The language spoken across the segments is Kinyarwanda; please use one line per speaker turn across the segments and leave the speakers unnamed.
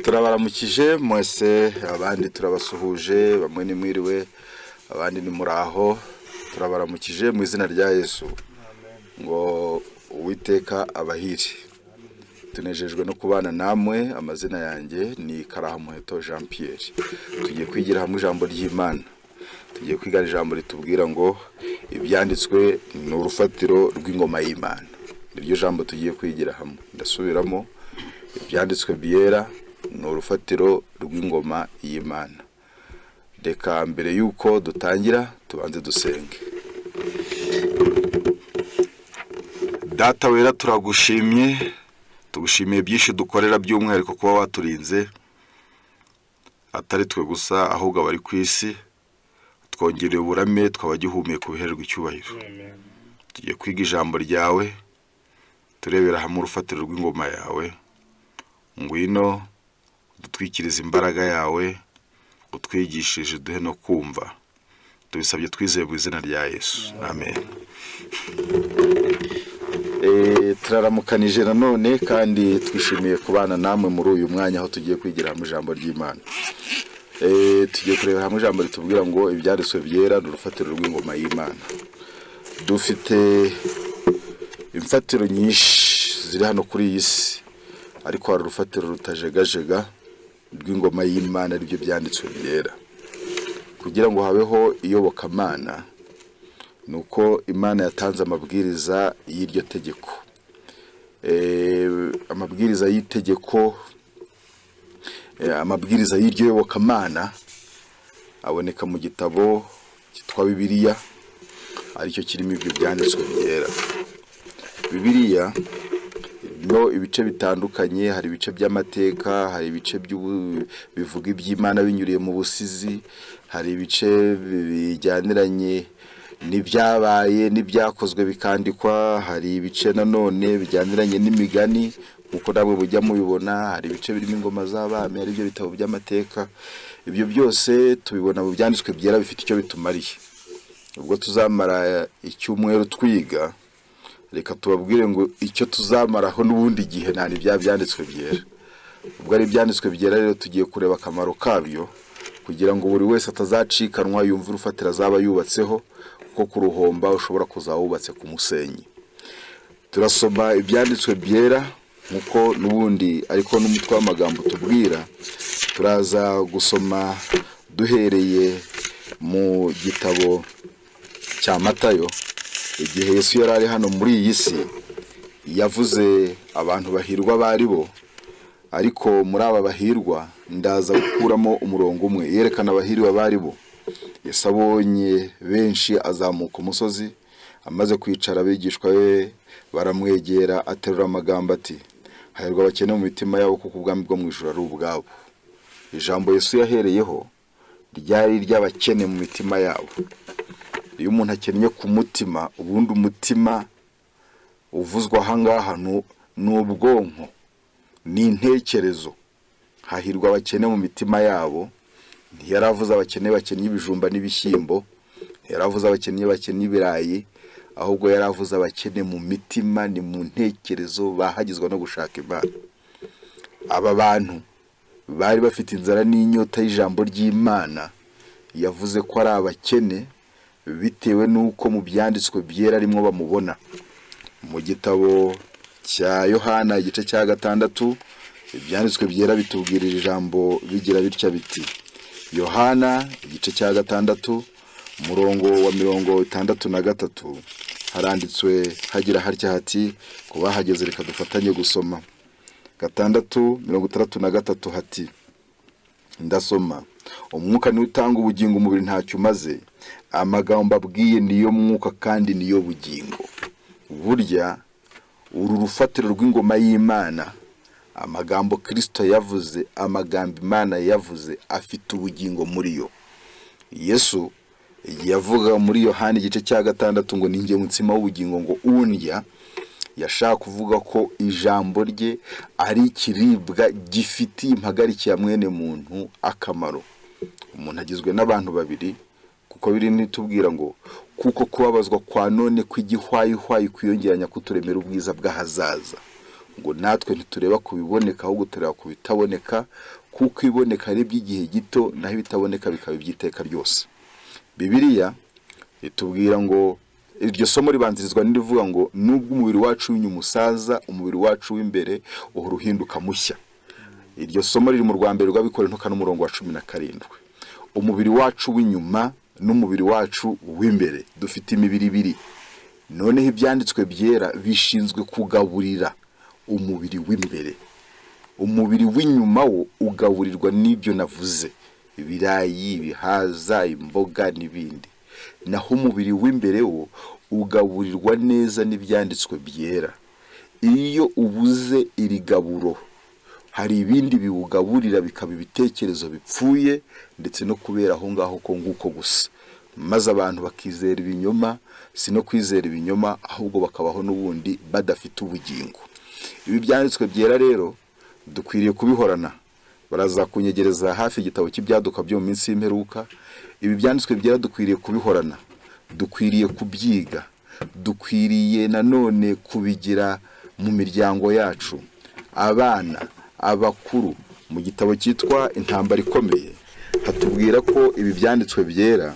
Turabaramukije mwese, abandi turabasuhuje, bamwe ni mwiriwe, abandi ni muraho. Turabaramukije mu izina rya Yesu. Ngo Uwiteka abahire. Tunejejwe no kubana namwe. Amazina yanjye ni Karahamuheto Jean Pierre. Tugiye kwigira hamwe ijambo ry'Imana. Tugiye kwiga ijambo ritubwira ngo ibyanditswe ni urufatiro rw'ingoma y'Imana. Niryo jambo tugiye kwigira hamwe. Ndasubiramo, ibyanditswe byera ni urufatiro rw'ingoma y'Imana. Reka mbere yuko dutangira tubanze dusenge. Data wera, turagushimye, tugushimiye byinshi dukorera, by'umwihariko kuba waturinze, atari twe gusa ahubwo abari ku isi. Twongereye uburame, twabagihumeka ubihererwa icyubahiro. Tugiye kwiga ijambo ryawe, turebera hamwe urufatiro rw'ingoma yawe. Ngwino dutwikiriza imbaraga yawe, utwigishije duhe no kumva. Tubisabye twizeye mu izina rya Yesu. Amen. Turaramukanije nanone kandi twishimiye kubana namwe muri uyu mwanya aho tugiye kwigira hamwe ijambo ry'Imana. Tugiye kureba hamwe ijambo ritubwira ngo ibyanditswe byera ni urufatiro rw'ingoma y'Imana. Dufite imfatiro nyinshi ziri hano kuri iyi si, ariko hari urufatiro rutajegajega rw'ingoma y'Imana, aribyo byanditswe byera. Kugira ngo habeho iyobokamana, nuko Imana yatanze amabwiriza y'iryo tegeko. Amabwiriza y'itegeko, amabwiriza y'iryo yobokamana aboneka mu gitabo cyitwa Bibiliya, aricyo kirimo ibyo byanditswe byera. Bibiliya no ibice bitandukanye, hari ibice by'amateka, hari ibice bivuga iby'Imana binyuriye mu busizi, hari ibice bijyaniranye n'ibyabaye n'ibyakozwe bikandikwa, hari ibice nanone bijyaniranye n'imigani kuko namwe bujya mubibona, hari ibice birimo ingoma z'abami, ari byo bitabo by'amateka. Ibyo byose tubibona mu byanditswe byera, bifite icyo bitumariye. Ubwo tuzamara icyumweru twiga, reka tubabwire ngo icyo tuzamaraho n'ubundi gihe nta n'ibya byanditswe byera. Ubwo ari ibyanditswe byera rero tugiye kureba akamaro kabyo, kugira ngo buri wese atazacikanwa yumva urufatiro azaba yubatseho, kuko kuruhomba ushobora kuzawubatse ku musenyi. Turasoma ibyanditswe byera nkuko n'ubundi ariko n'umutwe w'amagambo tubwira. Turaza gusoma duhereye mu gitabo cya Matayo. Igihe Yesu yari ari hano muri iyi si, yavuze abantu bahirwa bari bo, ariko muri aba bahirwa ndaza gukuramo umurongo umwe yerekana abahirwa bari bo. Yesu abonye benshi azamuka umusozi, amaze kwicara abigishwa be baramwegera, aterura amagambo ati, hahirwa abakene mu mitima yabo, kuko ubwami bwo mu ijuru ari ubwabo. Ijambo Yesu yahereyeho ryari iry'abakene mu mitima yabo. Iyo umuntu akennye ku mutima, ubundi umutima uvuzwa ahangaha ni ubwonko, ni intekerezo. Hahirwa abakene mu mitima yabo. Ntiyaravuze abakene bakennye ibijumba n'ibishyimbo, ntiyaravuze abakennye bakennye ibirayi, ahubwo yaravuze abakene mu mitima, ni mu ntekerezo, bahagizwa no gushaka Imana. Aba bantu bari bafite inzara n'inyota y'ijambo ry'Imana. Yavuze ko ari abakene bitewe n'uko mu byanditswe byera rimwe bamubona. Mu gitabo cya Yohana igice cya 6, ibyanditswe byera bitubwirira ijambo bigira bitya biti. Yohana igice cya 6 umurongo wa 63 haranditswe hagira hatya hati, kubahageze reka dufatanye gusoma. 6:63 hati, ndasoma, umwuka ni utanga ubugingo, umubiri ntacyo umaze. Amagambo abwiye niyo mwuka kandi niyo bugingo. Burya uru rufatiro rw'ingoma y'Imana, amagambo Kristo yavuze, amagambo Imana yavuze afite ubugingo muri yo. Yesu yavuga muri Yohana igice cya 6 ngo ninjye mutsima w'ubugingo, ngo undya, yashaka kuvuga ko ijambo rye ari ikiribwa gifitiye impagarike ya mwene muntu akamaro. Umuntu agizwe n'abantu babiri, kuko biri nitubwira ngo kuko kubabazwa kwa none kw'igihwayihwayi kwiyongeranya kuturemera ubwiza bw'ahazaza. ngo natwe ntitureba kubiboneka ahubwo tureba ku bitaboneka, kuko iboneka ari by'igihe gito naho ibitaboneka bikaba iby'iteka ryose. Bibiliya itubwira ngo iryo somo ribanzirizwa n'irivuga ngo nubwo umubiri wacu w'inyuma usaza, umubiri wacu w'imbere uhora uhinduka mushya. Iryo somo riri mu Rwambere rw'Abikorintho n'umurongo wa 17. Umubiri wacu w'inyuma n'umubiri wacu w'imbere dufite imibiri ibiri. Noneho ibyanditswe byera bishinzwe kugaburira umubiri w'imbere. Umubiri w'inyuma wo ugaburirwa n'ibyo navuze, ibirayi, ibihaza, imboga n'ibindi. Naho umubiri w'imbere wo ugaburirwa neza n'ibyanditswe byera. Iyo ubuze iri gaburo, hari ibindi biwugaburira bikaba ibitekerezo bipfuye, ndetse no kubera aho ngaho ko nguko gusa, maze abantu bakizera ibinyoma, si no kwizera ibinyoma ahubwo bakabaho n'ubundi badafite ubugingo. Ibi byanditswe byera rero dukwiriye kubihorana. Baraza kunyegereza hafi igitabo cy'ibyaduka byo mu minsi y'imperuka. Ibi byanditswe byera dukwiriye kubihorana, dukwiriye kubyiga, dukwiriye nanone kubigira mu miryango yacu, abana, abakuru. Mu gitabo cyitwa Intambara Ikomeye hatubwira ko ibi byanditswe byera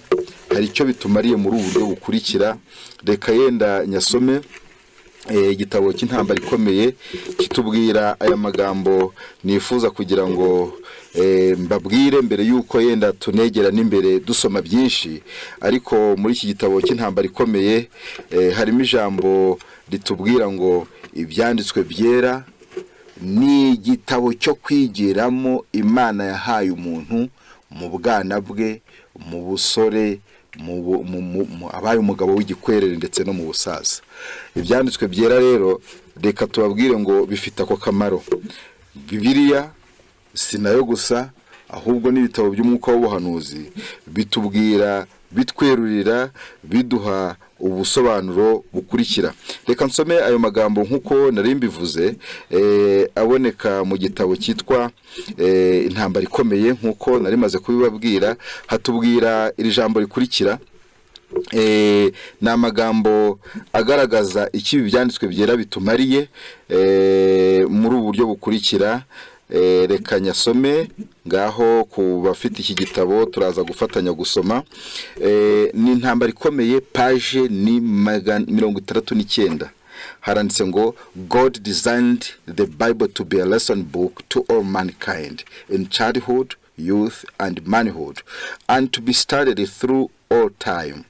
hari icyo bitumariye muri ubu buryo bukurikira. Reka yenda nyasome igitabo cy'Intambara Ikomeye kitubwira aya magambo nifuza kugira ngo mbabwire mbere yuko yenda tunegera n'imbere dusoma byinshi. Ariko muri iki gitabo cy'Intambara Ikomeye harimo ijambo ritubwira ngo ibyanditswe byera ni igitabo cyo kwigiramo Imana yahaye umuntu mu bwana bwe, mu busore, abaye umugabo w'igikwerere ndetse no mu busaza. Ibyanditswe byera rero reka tubabwire ngo bifite ako kamaro. Bibiliya si nayo gusa, ahubwo n'ibitabo by'umwuka w'ubuhanuzi bitubwira, bitwerurira, biduha ubusobanuro bukurikira. Reka nsome ayo magambo nk'uko nari mbivuze, aboneka mu gitabo cyitwa Intambara Ikomeye. Nk'uko nari maze kubibabwira, hatubwira iri jambo rikurikira. Ni amagambo agaragaza icyo ibi byanditswe byera bitumariye muri ubu buryo bukurikira. Reka nyasome ngaho ku bafite iki gitabo turaza gufatanya gusoma. Ni Intambara Ikomeye, page ni 69. Haranditse ngo God designed the Bible to be a lesson book to all mankind in childhood, youth and manhood, and to be studied through all time.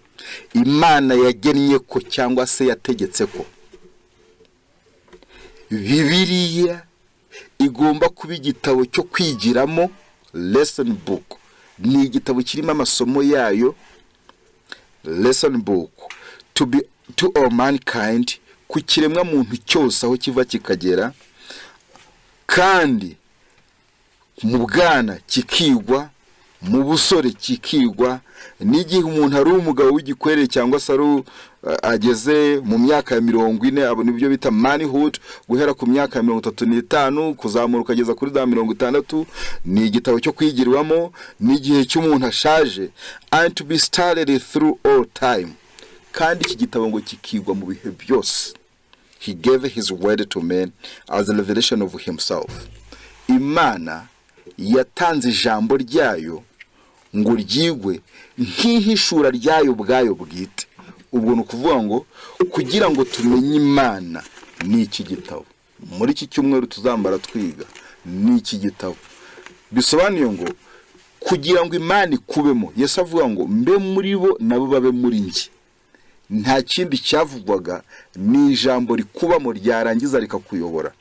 Imana yagennye ko cyangwa se yategetse ko Bibiliya igomba kuba igitabo cyo kwigiramo, lesson book. Ni igitabo kirimo amasomo yayo, lesson book to all mankind, ku kiremwa muntu cyose aho kiva kikagera, kandi mu bwana kikigwa, mu busore kikigwa, n'igihe umuntu ari umugabo w'igikwerere cyangwa se ageze mu myaka ya 40, abo nibyo bita manhood, guhera ku myaka ya 35 kuzamuka kugeza kuri 60. Ni igitabo cyo kwigirwamo n'igihe cy'umuntu ashaje, and to be studied through all time. Kandi iki gitabo ngo kikigwa mu bihe byose. He gave his word to men as a revelation of himself. Imana yatanze ijambo ryayo ngo ryigwe nk'ihishura ryayo bwayo bwite. Ubwo ni ukuvuga ngo kugira ngo tumenye Imana ni iki gitabo. Muri iki cyumweru tuzambara twiga ni iki gitabo. Bisobanuye ngo kugira ngo Imana ikubemo, Yesu avuga ngo mbe muri bo nabo babe muri njye. Nta kindi cyavugwaga, ni ijambo rikubamo ryarangiza rikakuyobora.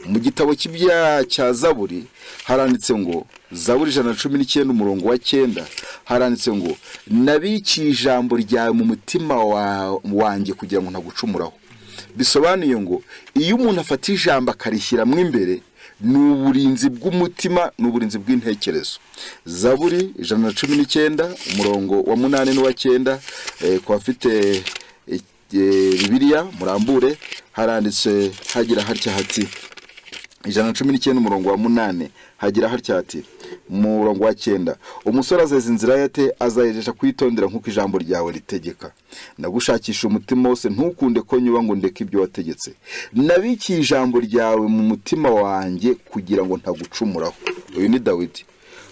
Mu gitabo cya Zaburi haranditse ngo, Zaburi 119 umurongo wa 9, haranditse ngo nabikiye ijambo ryawe mu mutima wanjye kugira ngo ntagucumuraho. Bisobanuye ngo iyo umuntu afata ijambo akarishyiramo imbere, ni uburinzi bw'umutima, ni uburinzi bw'intekerezo. Zaburi 119 umurongo wa 8 n'uwa 9, ku bafite Bibiliya murambure, haranditse hagira hatya hati 119 umurongo wa 8 hagira hatya ati mu murongo wa 9, umusore azeza inzira yate azayejesha kwitondera nkuko ijambo ryawe ritegeka. Nagushakisha umutima wose ntukunde ko nyuba ngo ndeke ibyo wategetse. Nabiki ijambo ryawe mu mutima wanjye kugira ngo ntagucumuraho. Uyu ni Dawidi.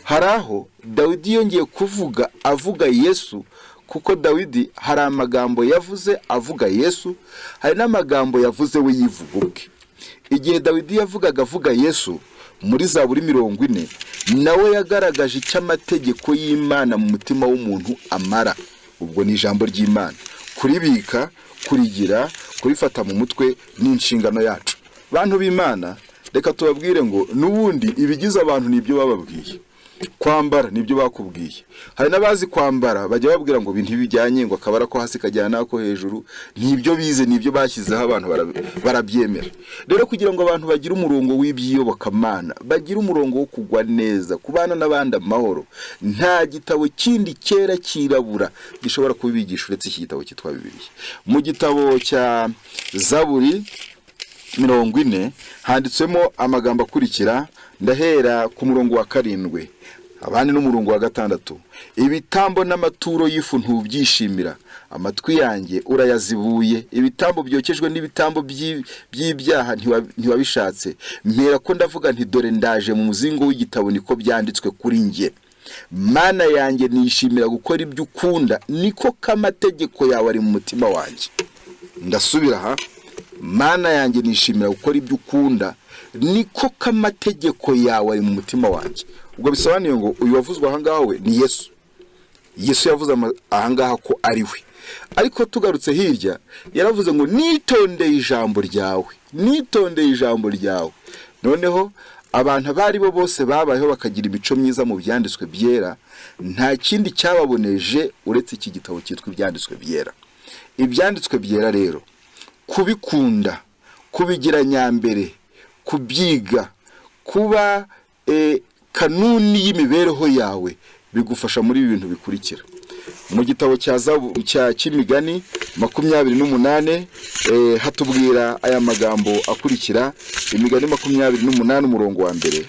Haraho Dawidi yongeye kuvuga avuga Yesu, kuko Dawidi hari amagambo yavuze avuga Yesu, hari n'amagambo yavuze we yivuga ubwe. Igihe Dawidi yavugaga avuga Yesu muri Zaburi 40, nawe yagaragaje icyo amategeko y'Imana mu mutima w'umuntu amara. Ubwo ni ijambo ry'Imana, kuribika, kurigira, kurifata mu mutwe n'inshingano yacu. Bantu b'Imana, reka tubabwire ngo n'ubundi ibigize abantu nibyo bababwiye, kwambara nibyo bakubwiye. Hari nabazi kwambara bajya babwira ngo bintu bijyanye ngo akabara ko hasi kajyana nako hejuru, nibyo bize, nibyo bashyizeho abantu barabyemera. Rero kugira ngo abantu bagire umurongo w'ibyiyobokamana, bagire umurongo wo kugwa neza, kubana n'abandi amahoro, nta gitabo kindi kera kirabura gishobora kubigisha uretse iki gitabo cyitwa Bibiliya. Mu gitabo cya Zaburi 40 handitsemo amagambo akurikira, ndahera ku murongo wa 7 abandi n'umurongo wa 6. Ibitambo n'amaturo y'ifu ntubyishimira, amatwi yanjye urayazibuye. Ibitambo byokejwe n'ibitambo by'ibyaha ntiwabishatse. Mpera ko ndavuga nti dore ndaje mu muzingo w'igitabo niko byanditswe kuri nge. Mana yanjye nishimira gukora ibyo ukunda, niko kamategeko yawe ari mu mutima wanjye. Ndasubira ha, Mana yanjye nishimira gukora ibyo ukunda, niko kamategeko yawe ari mu mutima wanjye. Ubwo bisobanuye ngo uyu wavuzwe aha ngaho we ni Yesu. Yesu yavuze aha ngaha ko ari we. Ariko tugarutse hirya yaravuze ngo nitondeye ijambo ryawe, nitondeye ijambo ryawe. Noneho abantu abari bo bose babayeho bakagira imico myiza mu byanditswe byera, nta kindi cyababoneje uretse iki gitabo cyitwa ibyanditswe byera. Ibyanditswe byera rero, kubikunda, kubigira nyambere, kubyiga, kuba kanuni y'imibereho yawe, bigufasha muri ibi bintu bikurikira. Mu gitabo cya Kimigani 28 hatubwira aya magambo akurikira. Imigani 28 umurongo wa 1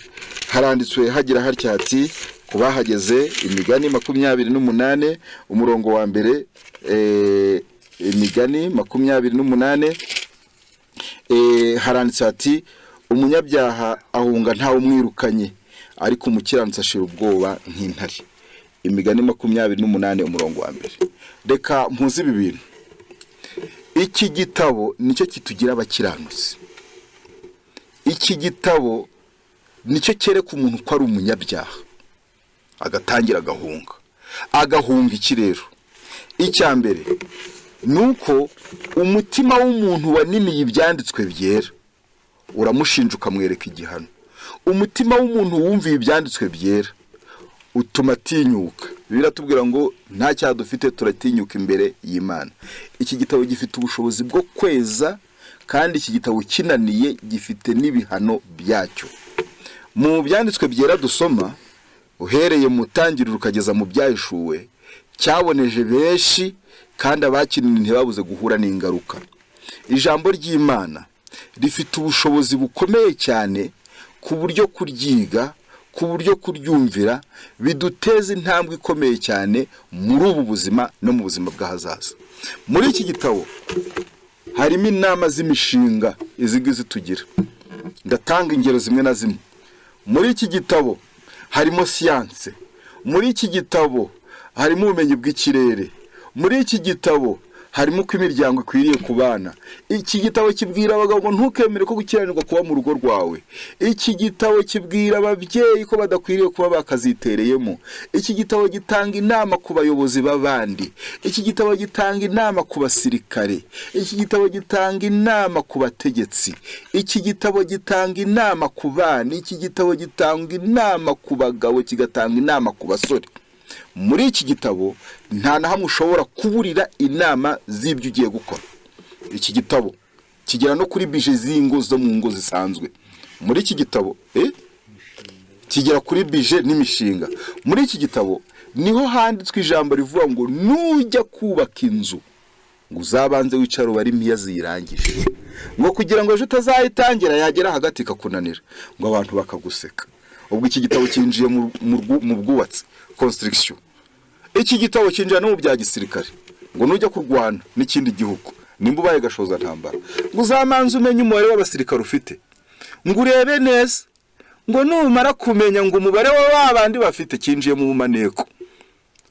haranditswe hagira hatya ati, kubahageze Imigani 28 umurongo wa 1, Imigani 28 haranditse ati, umunyabyaha ahunga ntawe umwirukanye, ariko umukiranutsi ashira ubwoba nk'intare. Imigani 28 umurongo wa 1. Reka mpuze ibi bintu. Iki gitabo nicyo kitugira abakiranutsi. Iki gitabo nicyo kereka umuntu ko ari umunyabyaha agatangira agahunga iki rero. Icya mbere nuko umutima w'umuntu wanimiye ibyanditswe byera uramushinja ukamwereka igihano. Umutima w'umuntu wumviye ibyanditswe byera utuma atinyuka. Biratubwira ngo nta cyaha dufite turatinyuka imbere y'Imana. Iki gitabo gifite ubushobozi bwo kweza, kandi iki gitabo kinaniye gifite n'ibihano byacyo. Mu byanditswe byera dusoma uhereye mu tangiriro ukageza mu byahishuwe, cyaboneje benshi kandi abakinini ntibabuze guhura n'ingaruka. Ijambo ry'Imana rifite ubushobozi bukomeye cyane ku buryo kuryiga, ku buryo kuryumvira biduteza intambwe ikomeye cyane muri ubu buzima no mu buzima bw'ahazaza. Muri iki gitabo harimo inama z'imishinga izigize tugira. Ndatanga ingero zimwe na zimwe. Muri iki gitabo harimo siyanse. Muri iki gitabo harimo ubumenyi bw'ikirere. Muri iki gitabo harimo ko imiryango ikwiriye kubana. Iki gitabo kibwira abagabo ngo ntukemere ko gukiranirwa kuba mu rugo rwawe. Iki gitabo kibwira ababyeyi ko badakwiriye kuba bakazitereyemo. Iki gitabo gitanga inama ku bayobozi b'abandi. Iki gitabo gitanga inama ku basirikare. Iki gitabo gitanga inama ku bategetsi. Iki gitabo gitanga inama ku bana. Iki gitabo gitanga inama ku bagabo, kigatanga inama ku basore. Muri iki gitabo nta na hamwe ushobora kuburira inama z'ibyo ugiye gukora. Iki gitabo kigera no kuri bije z'ingo zo mu ngo zisanzwe. Muri iki gitabo kigera kuri bije n'imishinga. Muri iki gitabo niho handitswe ijambo rivuga ngo nujya kubaka inzu ngo uzabanze wicare ubare impiya ziyirangije, ngo kugira ngo ejo utazayitangira yagera hagati ikakunanira, ngo abantu bakaguseka. Ubwo iki gitabo kinjiye mu bwubatsi, construction. Iki gitabo kinjira no mu bya gisirikare, ngo nujya kurwana n'ikindi gihugu nimba ubaye gashoza ntambara, ngo uzamanze umenye umubare w'abasirikare ufite, ngo urebe neza, ngo numara kumenya ngo umubare w'abandi bafite, kinjiye mu maneko.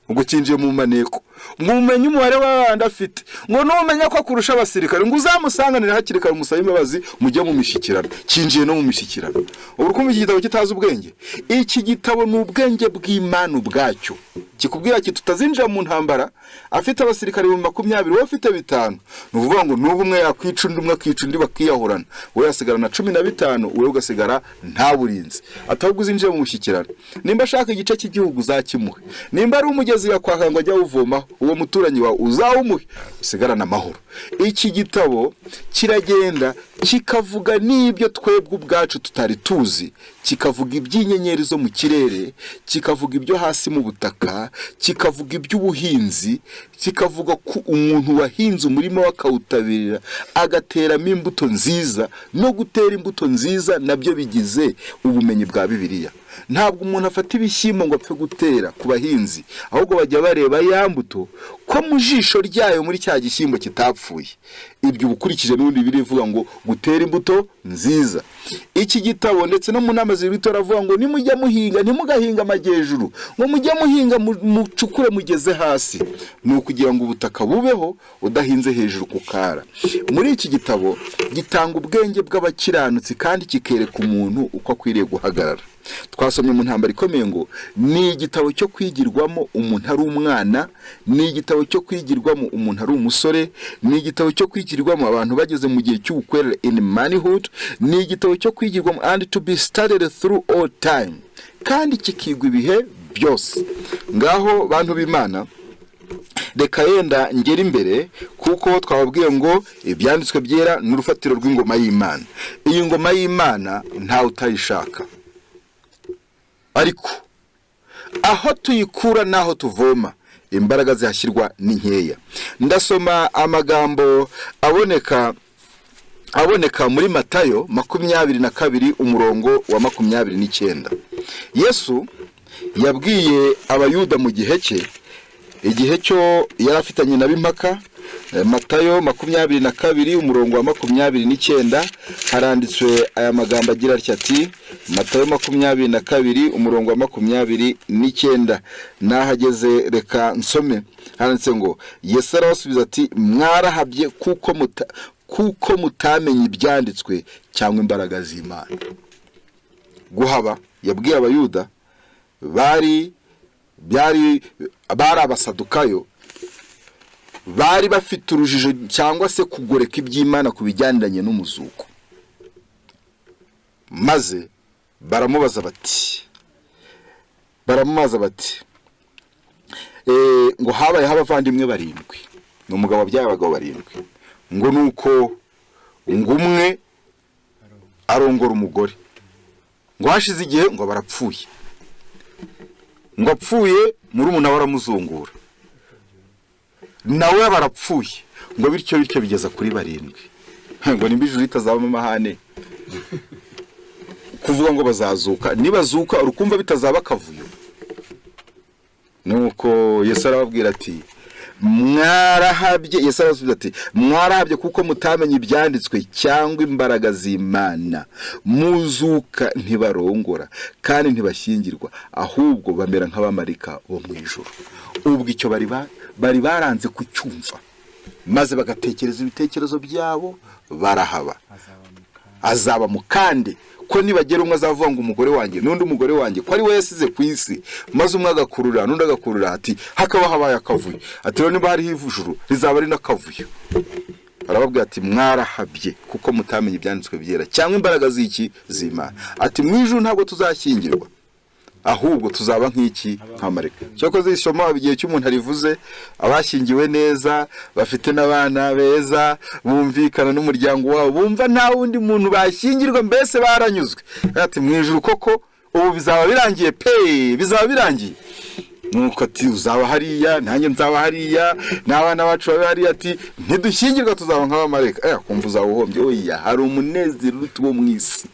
Ubwo kinjiye mu maneko, ngo umenye umubare w'abandi afite, ngo numenya ko kurusha abasirikare, ngo uzamusanganira hakiri kare umusabe imbabazi, mujye mu mishikirano. Kinjiye no mu mishikirano. Urukundo iki gitabo kitazi ubwenge. Iki gitabo ni ubwenge bw'Imana ubwacyo, kikubwira ki tutazinjira mu ntambara afite abasirikare 20, wowe ufite 5. Nuvuga ngo nubu umwe yakwica undi, umwe akica undi, bakiyahurana, wowe yasigarana 15, wowe ugasigara nta burinzi. Atahubwo uzinjira mu mushyikirano. Nimba ashaka igice cy'igihugu uzakimuhe, nimba ari umugezi yakwaka ngo ajya uvomaho, uwo muturanyi wawe uzawumuhe, usigarana amahoro. Iki gitabo kiragenda kikavuga n'ibyo twebwe ubwacu tutari tuzi, kikavuga iby'inyenyeri zo mu kirere, kikavuga ibyo hasi mu butaka, kikavuga iby'ubuhinzi, kikavuga ko umuntu wahinze umurima wakawutabirira agateramo imbuto nziza, no gutera imbuto nziza nabyo bigize ubumenyi bwa Bibiliya. Ntabwo umuntu afata ibishyimbo ngo apfe gutera ku bahinzi, ahubwo bajya bareba ya mbuto ko mu jisho ryayo muri cya gishyimbo kitapfuye. Ibyo ubukurikije n'ubundi birivuga ngo gutera imbuto nziza. Iki gitabo ndetse no mu nama z'ibito ravuga ngo nimujya muhinga ntimugahinga amajyejuru, ngo mujye muhinga mucukure mugeze hasi, ni ukugira ngo ubutaka bubeho udahinze hejuru ku kara. Muri iki gitabo gitanga ubwenge bw'abakiranutsi kandi kikereka umuntu uko akwiriye guhagarara. Twasomye mu ntambara ikomeye ngo ni igitabo cyo kwigirwamo umuntu ari umwana, ni igitabo cyo kwigirwamo umuntu ari umusore, ni igitabo cyo kwigirwamo abantu bageze mu gihe cy'ubukwerere in manhood, ni igitabo cyo kwigirwamo and to be studied through all time, kandi kikigwa ibihe byose. Ngaho bantu b'Imana, reka yenda ngera imbere, kuko twababwiye ngo ibyanditswe byera n'urufatiro rw'ingoma y'Imana. Iyi ngoma y'Imana ntawe utayishaka, ariko aho tuyikura naho tuvoma imbaraga zihashyirwa ni nkeya. Ndasoma amagambo aboneka muri Matayo 22 umurongo wa 29. Yesu yabwiye abayuda mu gihe cye, igihe cyo yari afitanye nab'impaka. Matayo 22 umurongo wa 29 haranditswe aya magambo agira ati, Matayo 22 umurongo wa 29. Nahageze reka nsome. Handitse ngo Yesu arabasubiza ati, mwarahabye kuko mutamenye ibyanditswe cyangwa imbaraga z'Imana. Guhaba yabwiye abayuda bari abasadukayo, bari bafite urujijo cyangwa se kugoreka iby'Imana ku bijyandanye n'umuzuko. Maze baramubaza bati ngo habaye abavandimwe 7, ni umugabo wabyaye abagabo 7, ngo nuko umwe arongora umugore, ngo hashize igihe ngo barapfuye, ngo apfuye muri umuntu baramuzungura, nawe barapfuye, ngo bityo bigeza kuri 7. Ngo nimba ijuru ritazabamo amahane, kuvuga ngo bazazuka, nibazuka urukumva bitazaba kavuyo. Nuko Yesu arababwira ati, mwarahabye. Yesu arabasubiza ati, mwarahabye kuko mutamenye ibyanditswe cyangwa imbaraga z'Imana. Muzuka ntibarongora kandi ntibashyingirwa, ahubwo bamera nk'abamarika bo mu ijuru. Ubwo icyo bari baranze kucyumva, maze bagatekereza ibitekerezo byabo, barahaba. Azaba mukande ko nibagera umwe azavuga ngo umugore wanjye n'undi umugore wanjye ko ari we yasize ku isi, maze umwe agakurura n'undi agakurura, ati hakaba habaye akavuyo, ati rero niba hariho ivujuru rizaba ari n'akavuyo. Arababwira ati, mwarahabye kuko mutamenye ibyanditswe byera cyangwa imbaraga z'Imana. Ati mu ijuru ntabwo tuzashyingirwa, ahubwo tuzaba nk'amareka. Cyakoze isoma igihe cy'umuntu arivuze, abashyingiwe neza bafite n'abana beza bumvikana n'umuryango wabo, bumva nta wundi muntu bashyingirwa, mbese baranyuzwe. Ati mu ijuru koko ubu bizaba birangiye bizaba birangiye. nuko ati uzaba hariya nanjye nzaba hariya n'abana bacu babe hariya, ati ntidushyingirwa tuzaba nk'abamarayika. Kumva uzaba uhombye. Oya, hari umunezero uruta uwo mu isi.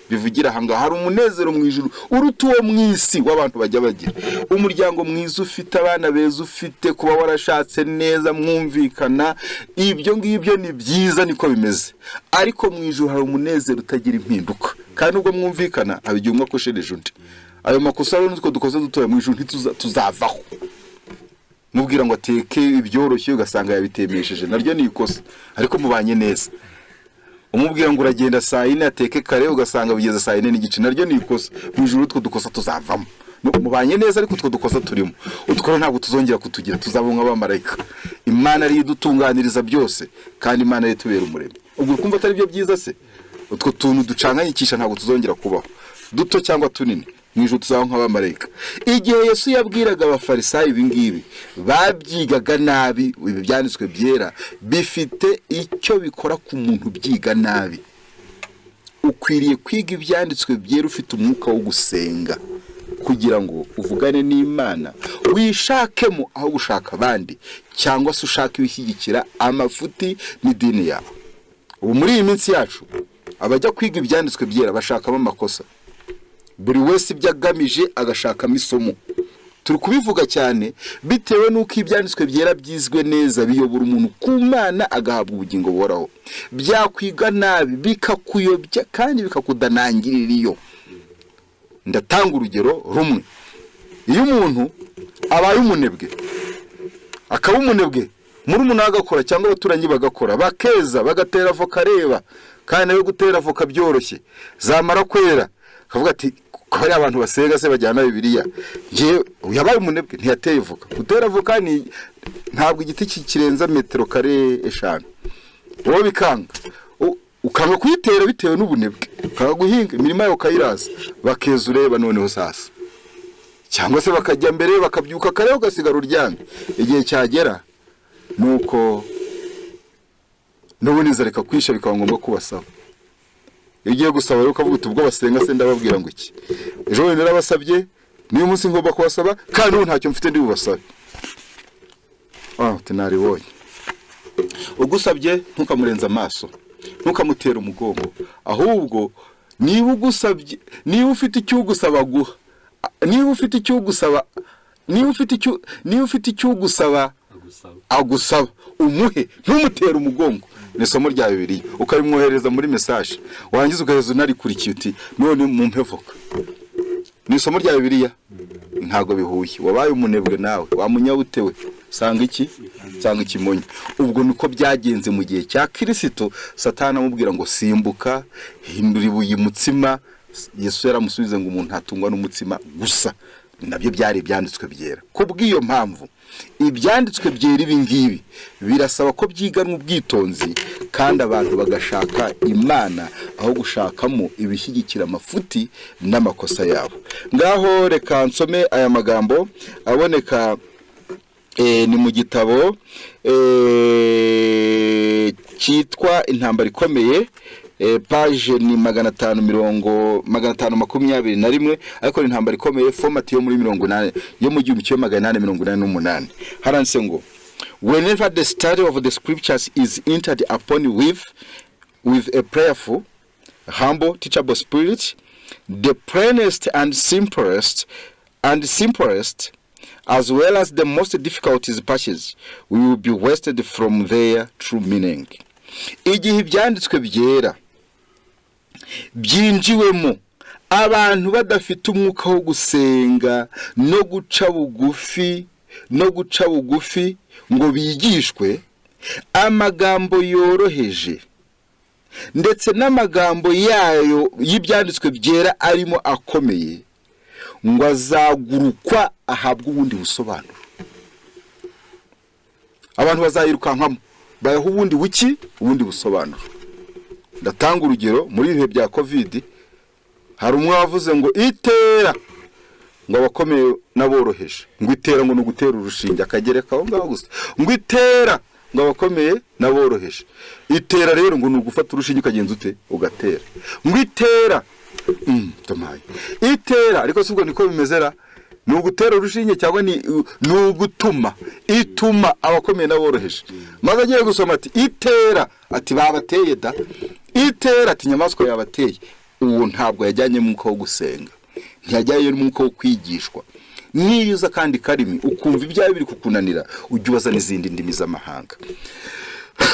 Bivugira ahangaha, hari umunezero mu ijuru uruta uwo mu isi w'abantu bajya bagira. Umuryango mwiza ufite abana beza, ufite kuba warashatse neza mwumvikana, ibyo ngibyo ni byiza, niko bimeze. Ariko mu ijuru hari umunezero utagira impinduka, kandi ubwo mwumvikana abigiye umwe akoshereje undi. Ayo makosa rero nutwo dukoze dutoya mu ijuru ntituzavaho. Mubwira ngo ateke ibyoroshye ugasanga yabitemesheje, naryo ni ikosa. Ariko mubanye neza. Umubwira ngo uragenda saa 4 ateke kare ugasanga bigeze saa 4 n'igice, naryo ni ikosa. Mu ijuru utwo dukosa tuzavamo. Mubanye neza, ariko utwo dukosa turimo. Utwo ntabwo tuzongera kutugira, tuzabonka abamarayika. Imana ari idutunganiriza byose, kandi Imana ari tubera umuremyi. Ubwo kumva atari byo byiza se? Utwo tuntu ducanganyikisha ntabwo tuzongera kubaho, duto cyangwa tunini. Mu ijuru tuzaba nk'abamarayika. Igihe Yesu yabwiraga abafarisayo ibi ngibi, babyigaga nabi. Ibi byanditswe byera bifite icyo bikora ku muntu byiga nabi. Ukwiriye kwiga ibyanditswe byera ufite umwuka wo gusenga, kugira ngo uvugane n'Imana, wishakemo aho gushaka abandi, cyangwa se ushaka ibishyigikira amafuti n'idini yawe. Ubu muri iyi minsi yacu abajya kwiga ibyanditswe byera bashakamo amakosa. Buri wese ibyo agamije agashakamo isomo. Turi kubivuga cyane bitewe n'uko ibyanditswe byera byizwe neza biyobora umuntu ku Mana agahabwa ubugingo buhoraho. Byakwiga nabi bikakuyobya kandi bikakudanangirira iyo. Ndatanga urugero rumwe. Iyo umuntu abaye umunebwe, akaba umunebwe, muri umuntu agakora cyangwa abaturanyi bagakora, bakeza bagatera avoka reba, kandi nayo gutera avoka byoroshye, zamara kwera kavuga ati ko hari abantu basenga se bajyana Bibiliya. Ngiye yabaye umunebwe ntiyateye avoka. Gutera avoka ni ntabwo igiti kirenza metero kare 5. Wowe bikanga ukanga kuyitera bitewe n'ubunebwe, ukanga guhinga imirima yawe ukayiraza, bakeza ureba noneho sasa. Cyangwa se bakajya mbere bakabyuka kare ugasigara uryamye. Igihe cyagera nuko n'ubuniza reka kwisha bikaba ngombwa kubasaba. Igiye gusaba rero ukavuga ubwo basenga se ndababwira ngo iki. Ejo wenda narabasabye, niyo munsi ngomba kubasaba, kandi ubu ntacyo mfite ndi bubasabe. Tenari woye. Ugusabye ntukamurenza amaso, ntukamutera umugongo. Ahubwo niba ugusabye, niba ufite icyo ugusaba guha, niba ufite icyo ugusaba, niba ufite icyo ugusaba agusaba, umuhe, ntumutere umugongo. Ni isomo rya Bibiliya, ukarimwohereza muri message, warangiza ugahezo narikurikiye uti none mumpe voka. Ni isomo rya Bibiliya, ntago bihuye. Wabaye umunebwe nawe, wamunyabutewe, sanga iki, sanga ikimonyo. Ubwo niko byagenze mu gihe cya Kristo. Satani amubwira ngo simbuka, hindura ibuye umutsima. Yesu yaramusubiza ngo umuntu atungwa n'umutsima gusa. Nabyo byari byanditswe byera. Kubw'iyo mpamvu ibyanditswe byera ibi ngibi birasaba ko byiganwa ubwitonzi, kandi abantu bagashaka Imana aho gushakamo ibishyigikira amafuti n'amakosa yabo. Ngaho reka nsome aya magambo aboneka ni mu gitabo cyitwa Intambara Ikomeye, page ni 521, ariko Intambara Ikomeye format yo muri 80 yo mu 1888. Haranse ngo whenever the study of the scriptures is entered upon with a prayerful, humble, teachable spirit, the plainest and simplest as well as the most difficult passages will be wasted from their true meaning. Igihe ibyanditswe byera byinjiwemo abantu badafite umwuka wo gusenga no guca bugufi ngo bigishwe, amagambo yoroheje ndetse n'amagambo yayo y'ibyanditswe byera arimo akomeye, ngo azagurukwa ahabwa ubundi busobanuro. Abantu bazayirukankamo bayaho ubundi wiki, ubundi busobanuro. Ndatanga urugero muri ibihe bya COVID, hari umwe wavuze ngo itera, ngo abakomeye naboroheje, ngo itera ngo nugutera urushinge akagereka aho ngaho gusa, ngo itera ngo abakomeye naboroheje. Itera rero ngo nugufata urushinge ukagenza ute ugatera, ngo itera tamaye itera. Ariko sibwo niko bimezera, ni ugutera urushinge cyangwa ni ugutuma ituma abakomeye n'aboroheje. Maze agiye gusoma ati itera, ati babateye da, itera ati inyamaswa yabateye. Uwo ntabwo yajyanye mu mwuka wo gusenga, ntiyajyanye mu mwuka wo kwigishwa. Niyo uza kandi karimi ukumva ibyawe biri kukunanira, ujye ubaza n'izindi ndimi z'amahanga.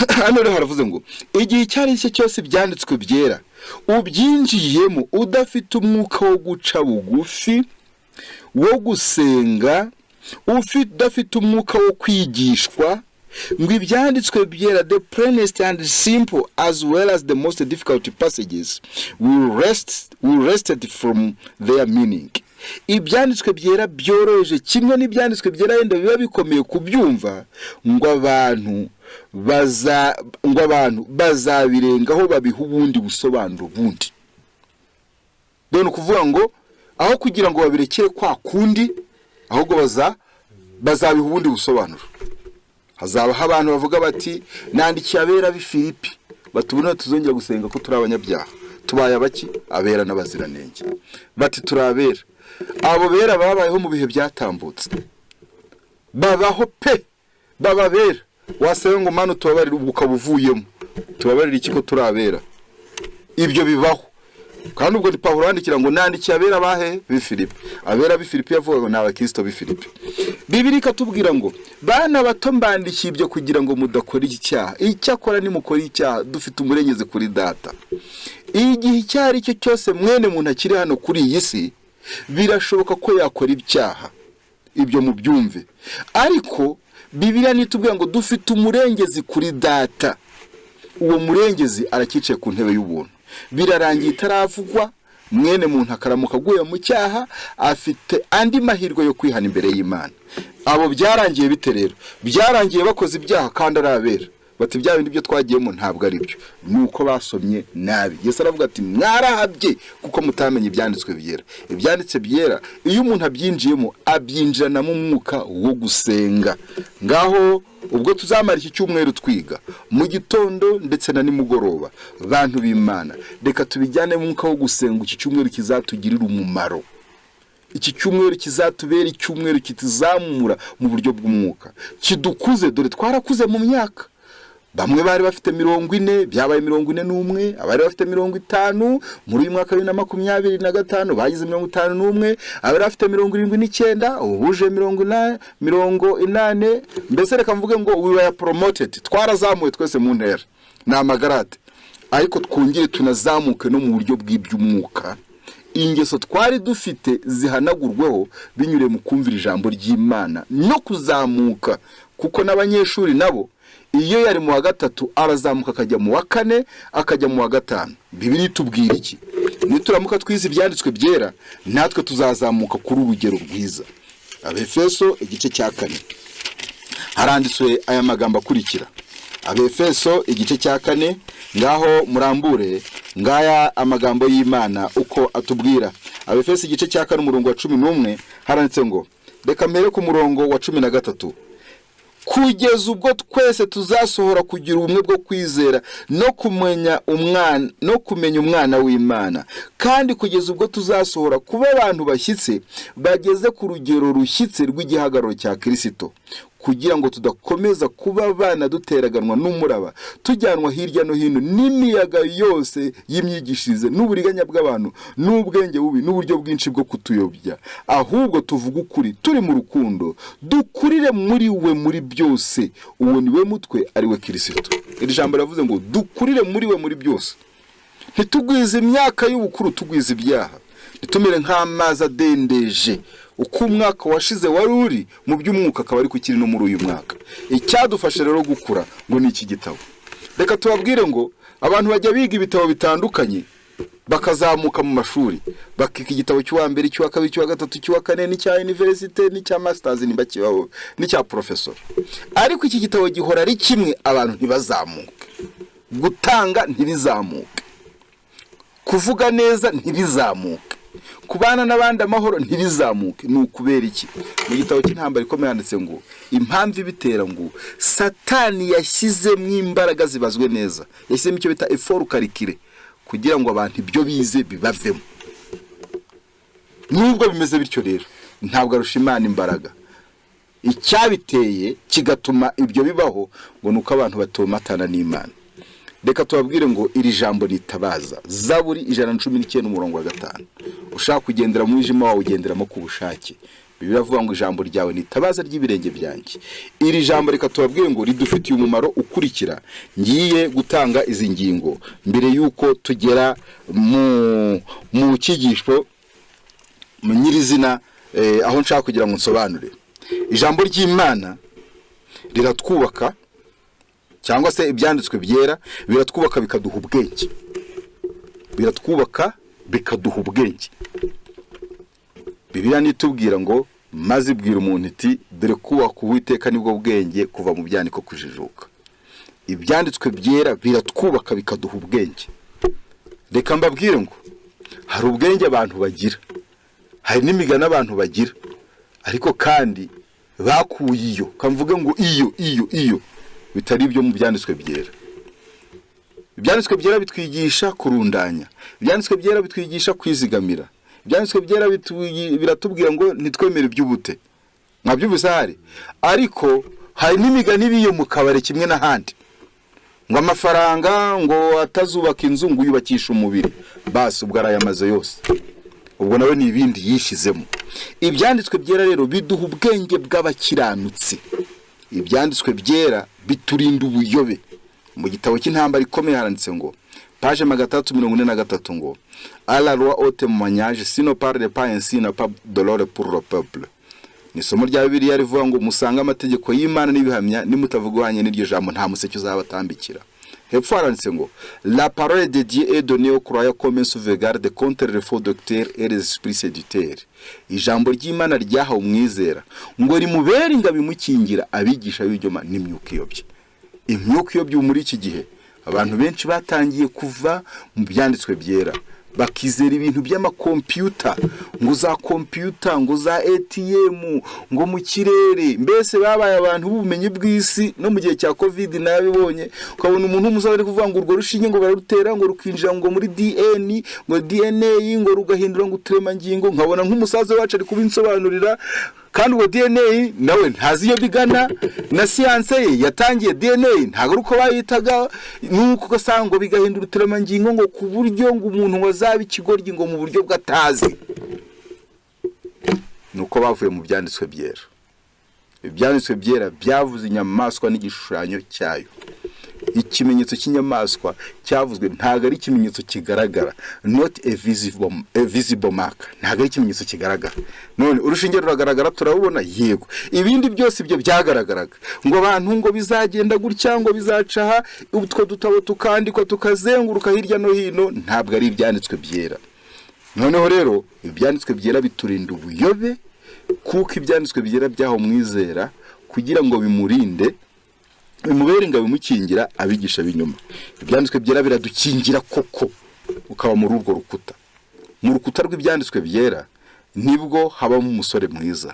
Hano rero haravuze ngo igihe icyo ari cyo cyose byanditswe byera ubyinjiyemo udafite umwuka wo guca bugufi, wo gusenga, udafite umwuka wo kwigishwa, ngo ibyanditswe byera, the plainest and simple as well as the most difficult passages will rested from their meaning. Ibyanditswe byera byoroheje kimwe n'ibyanditswe byera yenda biba bikomeye kubyumva, ngo abantu bazabirengaho babiha ubundi busobanuro bundi. Dore kuvuga ngo aho kugira ngo babirekere kwa kundi, ahubwo bazabiha ubundi busobanuro. Hazabaho abantu bavuga bati nandikiye abera b'i Filipi batubona tuzongera gusenga ko turi abanyabyaha, tubaye abaki abera n'abaziranenge, bati turabera. Abo bera babayeho mu bihe byatambutse, babaho pe, bababera. Wasanga ngo manu tubabarira ukabuvuyemo, tubabarira iki ko turabera? Ibyo bibaho. Kandi ubwo ni Pawulo yandikira ngo nandikiye abera bahe b'i Filipi. Abera b'i Filipi yavuga ngo n'abakristo b'i Filipi. Bibiri katubwira ngo bana bato mbandikiye ibyo kugira ngo mudakora icyaha. Icyakora nimukora icyaha dufite umurengezi kuri data. Igihe cyari cyo cyose mwene muntu akiri hano kuri iyi si, birashoboka ko yakora ibyaha. Ibyo mubyumve. Ariko Bibiliya nitubwira ngo dufite umurengezi kuri data. Uwo murengezi arakicaye ku ntebe y'ubuntu. Birarangiye itaravugwa, mwene muntu akaramuka aguye mu cyaha, afite andi mahirwe yo kwihana imbere y'Imana. Abo byarangiye bite rero? Byarangiye bakoze ibyaha kandi arabera. Bati bya bindi byo twagiyemo ntabwo ari byo, nuko basomye nabi. Yesu aravuga ati mwarahabye kuko mutamenye ibyanditswe byera. Ibyanditse byera iyo umuntu abyinjiyemo abyinjirana mu mwuka wo gusenga. Ngaho ubwo tuzamara iki cyumweru twiga mu gitondo ndetse na nimugoroba, bantu b'Imana reka tubijyane mu mwuka wo gusenga. Iki cyumweru kizatugirira umumaro, iki cyumweru kizatubera icyumweru kituzamura mu buryo bw'umwuka, kidukuze. Dore twarakuze mu myaka. Bamwe bari bafite 40, byabaye 41, abari bafite 50, muri uyu mwaka wa 2025 bagize 51, abari bafite 79, ubuje 80, mbese reka mvuge ngo we were promoted, twarazamuye twese mu ntera na magarade. Ariko twongere tunazamuke no mu buryo bw'iby'umwuka, ingeso twari dufite zihanagurweho binyure mu kumvira ijambo ry'Imana no kuzamuka. Kuko n'abanyeshuri nabo iyo yari mu wa gatatu arazamuka akajya mu wa kane akajya mu wa gatanu. Bibiliya itubwira iki? Nituramuka twize ibyanditswe byera, natwe tuzazamuka kuri urugero rwiza. Abefeso igice cya 4 haranditswe aya magambo akurikira. Abefeso igice cya 4, ngaho murambure ngaya amagambo y'Imana uko atubwira. Abefeso igice cya 4 umurongo wa 11 haranditse ngo, reka mbere ku murongo wa 13, kugeza ubwo twese tuzasohora kugira ubumwe bwo kwizera no kumenya umwana w'Imana, kandi kugeza ubwo tuzasohora kuba abantu bashyitse bageze ku rugero rushyitse rw'igihagararo cya Kristo, kugira ngo tudakomeza kuba abana duteraganwa n'umuraba, tujyanwa hirya no hino n'imiyaga yose y'imyigishirize n'uburiganya bw'abantu n'ubwenge bubi n'uburyo bwinshi bwo kutuyobya. Ahubwo tuvuga ukuri turi mu rukundo, dukurire muri we muri byose. Uwo ni we mutwe, ari we Kristo. Iri jambo ravuze ngo dukurire muri we muri byose. Ntitugwize imyaka y'ubukuru, tugwize ibyaha. Nitumere nk'amazi adendeje. Uko umwaka washize wari uri mu by'umwuka akaba ari kukiri no muri uyu mwaka. Icyadufasha rero gukura ngo ni iki gitabo. Reka tubabwire ngo abantu bajya biga ibitabo bitandukanye bakazamuka mu mashuri, bakika igitabo cy'uwa mbere, cy'uwa kabiri, cy'uwa gatatu, cy'uwa kane, n'icya university, n'icya masters, n'ibachelor, n'icya professor. Ariko iki gitabo gihora ari kimwe, abantu ntibazamuke. Gutanga ntibizamuke, kuvuga neza ntibizamuke, kubana n'abandi amahoro ntibizamuke. Ni ukubera iki? Mu gitabo cy'intambara ikomeye handitse ngo impamvu ibitera ngo Satani yashyizemo imbaraga zibazwe neza, yashyizemo icyo bita effort calculé, kugira ngo abantu ibyo bize bibavemo. Nubwo bimeze bityo rero, ntabwo arusha Imana imbaraga. Icyabiteye kigatuma ibyo bibaho ngo nuko abantu batomatana n'Imana. Reka tubabwire ngo iri jambo ritabaza. Zaburi 119:5. Ushaka kugendera mu wijima wawe ugenderamo ku bushake. Bibiliya avuga ngo ijambo ryawe nitabaza ry'ibirenge byanjye. Iri jambo reka tubabwire ngo ridufitiye umumaro ukurikira. Ngiye gutanga izi ngingo mbere yuko tugera mu cyigisho mu nyirizina aho nshaka kugira ngo nsobanure. Ijambo ry'Imana riratwubaka, cyangwa se ibyanditswe byera biratwubaka bikaduha ubwenge. Biratwubaka bikaduha ubwenge. Bibiliya nitubwira ngo maze ibwira umuntu iti dore kubaka Uwiteka nibwo bwenge kuva mu byaniko kujijuka. Ibyanditswe byera biratwubaka bikaduha ubwenge. Reka mbabwire ngo hari ubwenge abantu bagira, hari n'imigani abantu bagira, ariko kandi bakuye iyo, kamvuge ngo iyo bitari ibyo mu byanditswe byera. Ibyanditswe byera bitwigisha kurundanya, ibyanditswe byera bitwigisha kwizigamira, ibyanditswe byera biratubwira ngo nitwemere iby'ubute. Mwabyumvise hari, ariko hari n'imigani biyo mu kabare kimwe n'ahandi, ngo amafaranga ngo atazubaka inzu ngo yubakisha umubiri, basi ubwo arayamaze yose, ubwo nawe ni ibindi yishizemo. Ibyanditswe byera rero biduha ubwenge bw'abakiranutsi. Ibyanditswe byera biturinda ubuyobe. Mu gitabo cy'intambara ikomeye haranditse ngo page 343 ngo à la loi au témoignage si ne parle pas ainsi n'a pas de l'ordre pour le peuple. Ni somo rya Bibiliya rivuga ngo musanga amategeko y'Imana n'ibihamya nimutavugwanye n'iryo jambo nta museke uzabatambikira. Hepfo haranditse ngo la parole de Dieu est donnée aux croyants comme un sauvegarde contre les faux docteurs et les esprits séducteurs. Ijambo ry'Imana ryahawe umwizera ngo rimubere ingabe imukingira abigisha b'ibyoma n'imyuka iyobye. Imyuka iyobye muri iki gihe abantu benshi batangiye kuva mu byanditswe byera, bakizera ibintu by'amakompyuta, ngo za kompyuta, ngo za ATM, ngo mu kirere. Mbese babaye abantu b'ubumenyi bw'isi. No mu gihe cya COVID nabibonye, ukabona umuntu umusaza ari kuvuga ngo urwo rushinge ngo bararutera ngo rukinjira ngo muri DNA ngo rugahindura ngo uturemangingo. Nkabona nk'umusaza wacu ari kubinsobanurira, kandi uwo DNA nawe ntazi iyo bigana, na siyanse ye yatangiye DNA ntago uko bayitaga, nuko gasanga bigahindura uturemangingo ngo ku buryo ngo umuntu wazaba ikigoryi ngo mu buryo bw'atazi. Nuko bavuye mu byanditswe byera. Ibyanditswe byera byavuze inyamaswa n'igishushanyo cyayo. Ikimenyetso cy'inyamaswa cyavuzwe ntago ari ikimenyetso kigaragara, not a visible mark, ntago ari ikimenyetso kigaragara. None urushinge ruragaragara turabona, yego. Ibindi byose ibyo byagaragaraga ngo abantu ngo bizagenda gutya ngo bizacaha utwo dutabo tukandikwa tukazenguruka hirya no hino, ntabwo ari ibyanditswe byera. Noneho rero ibyanditswe byera biturinda ubuyobe, kuko ibyanditswe byera byaho mwizera kugira ngo bimurinde, bimubere ingabe imukingira abigisha b'inyuma. Ibyanditswe byera biradukingira koko ukaba muri urwo rukuta. Mu rukuta rw'ibyanditswe byera nibwo habamo umusore mwiza.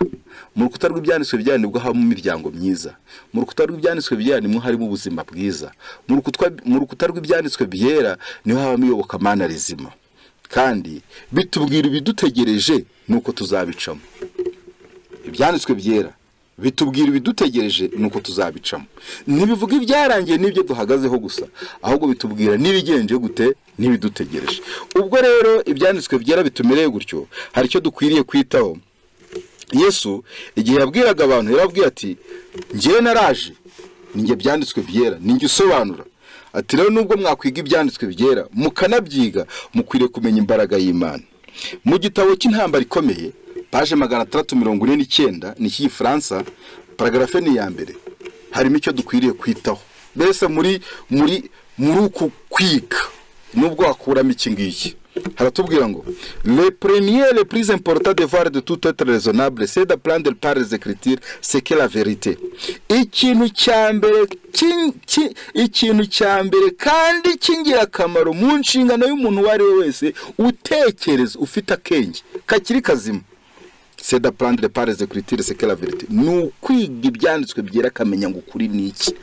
Mu rukuta rw'ibyanditswe byera nibwo habamo imiryango myiza. Mu rukuta rw'ibyanditswe byera nimwo harimo ubuzima bwiza. Mu rukuta rw'ibyanditswe byera niho habamo iyobokamana rizima. Kandi bitubwira ibidutegereje nuko tuzabicamo. Ibyanditswe byera bitubwira ibidutegereje nuko tuzabicamo. Ntibivuga ibyarangiye n'ibyo duhagazeho gusa, ahubwo bitubwira nibigenje gute nibidutegereje. Ubwo rero ibyanditswe byera bitumereye gutyo, hari icyo dukwiriye kwitaho. Yesu igihe yabwiraga abantu yarabwiye ati ngiye naraje, ninjye byanditswe byera, ninjye usobanura. Ati rero nubwo mwakwiga ibyanditswe byera mukanabyiga, mukwiriye kumenya imbaraga y'Imana. Mu gitabo cy'intambara ikomeye page 349 ni cy'Igifaransa, paragrafe ni ya mbere, harimo icyo dukwiriye kwitaho. Mbese muri uku kwiga nubwo wakuramo iki ngiki, haratubwira ngo le premier le plus important devoir de tout être raisonnable c'est d'apprendre par les écritures ce qu'est la vérité. Ikintu cyambere kandi cy'ingirakamaro mu nshingano y'umuntu wari we wese utekereza ufite akenge kakiri kazima, c'est d'apprendre par les écritures ce qu'est la vérité. N'ukwiga ibyanditswe byera kamenya ngo ukuri niki,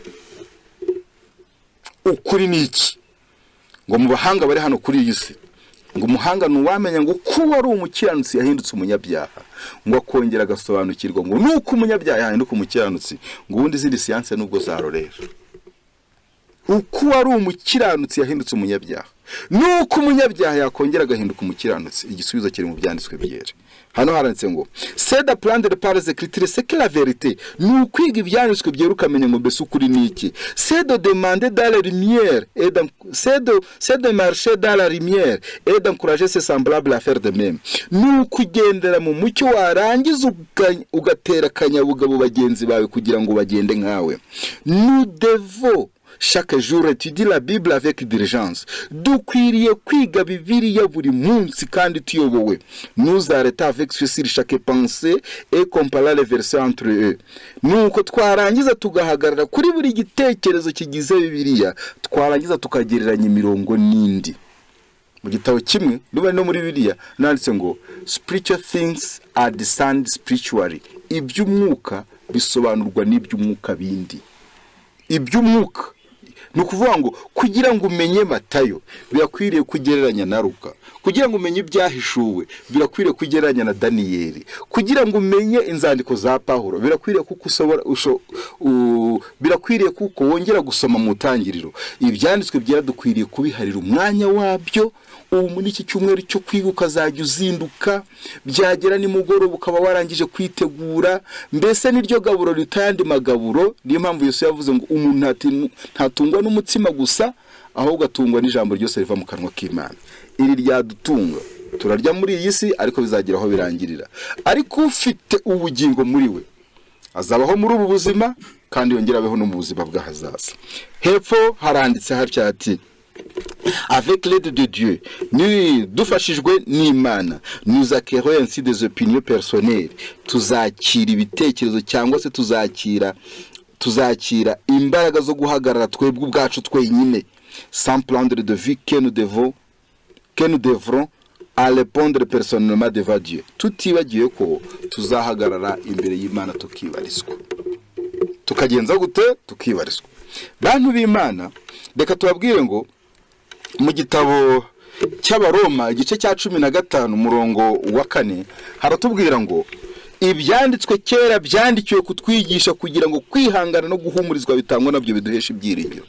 ukuri niki. Ngo mu bahanga bari hano kuri iyi si ngo umuhanga nuwamenya ngo kuba ari umukiranutsi yahindutse umunyabyaha, ngo akongera agasobanukirwa ngo nuko umunyabyaha yahinduka umukiranutsi, ngo ubundi zindi siyanse nubwo zarorera. Uko ari umukiranutsi yahindutse umunyabyaha, nuko umunyabyaha yakongera agahinduka umukiranutsi, igisubizo kiri mu byanditswe byera. Hano haranditse ngo c'est d'apprendre par les écritures ce que la vérité, n'ukwiga ibyanditswe byera ukamenya ngo mbese ukuri niki. C'est de demander dans la lumière et c'est de marcher dans la lumière et d'encourager ses semblables à faire de même. N'ukugendera mu mucyo warangiza ugatera akanyabugabo bagenzi bawe kugira ngo bagende nkawe. Nous devons chaque jour étudier la Bible avec diligence. Dukwiriye kwiga Bibiliya buri munsi kandi tuyobowe. Nous arrêter avec ceci chaque pensée et comparer les versets entre eux. Nuko twarangiza tugahagarara kuri buri gitekerezo kigize Bibiliya, twarangiza tukagereranya imirongo n'indi. Mu gitabo kimwe niba no muri Bibiliya nanditse ngo spiritual things are discerned spiritually. Iby'umwuka bisobanurwa n'iby'umwuka bindi. Iby'umwuka ni ukuvuga ngo kugira ngo umenye Matayo birakwiriye kugereranya na Luka, kugira ngo umenye ibyahishuwe birakwiriye kugereranya na Daniyeli, kugira ngo umenye inzandiko za Pawulo birakwiriye birakwiriye kuko wongera gusoma mu Tangiriro. Ibyanditswe byera dukwiriye kubiharira umwanya wabyo. Ubu muri iki cyumweru cyo kwiga ukazajya uzinduka, byagera ni mugoroba ukaba warangije kwitegura, mbese niryo gaburo ritandi magaburo. Niyo mpamvu Yesu yavuze ngo umuntu ntatungwa n'umutsima gusa, ahubwo atungwa n'ijambo ryose riva mu kanwa k'Imana. Iri ryadutunga turarya muri iyi si, ariko bizagira aho birangirira. Ariko ufite ubugingo muri we azabaho muri ubu buzima kandi yongerabeho no mu buzima bw'ahazaza. Hepfo haranditse hatya ati avec l'aide de Dieu, nous dufashijwe n'Imana, nous acquérons ainsi des opinions personnelles. Tuzakira ibitekerezo cyangwa se tuzakira imbaraga zo guhagarara twebwe ubwacu twenyine, sans prendre de vie que nous devrons à répondre personnellement devant Dieu. Tutibagiye ko tuzahagarara imbere y'Imana tukibarizwa. Tukagenza gute? Tukibarizwa. Bantu b'Imana, reka tubabwire ngo mu gitabo cy'Abaroma igice cya 15 umurongo wa 4 haratubwira ngo ibyanditswe kera byandikiwe kutwigisha kugira ngo kwihangana no guhumurizwa bitangwa nabyo biduhesha ibyiringiro.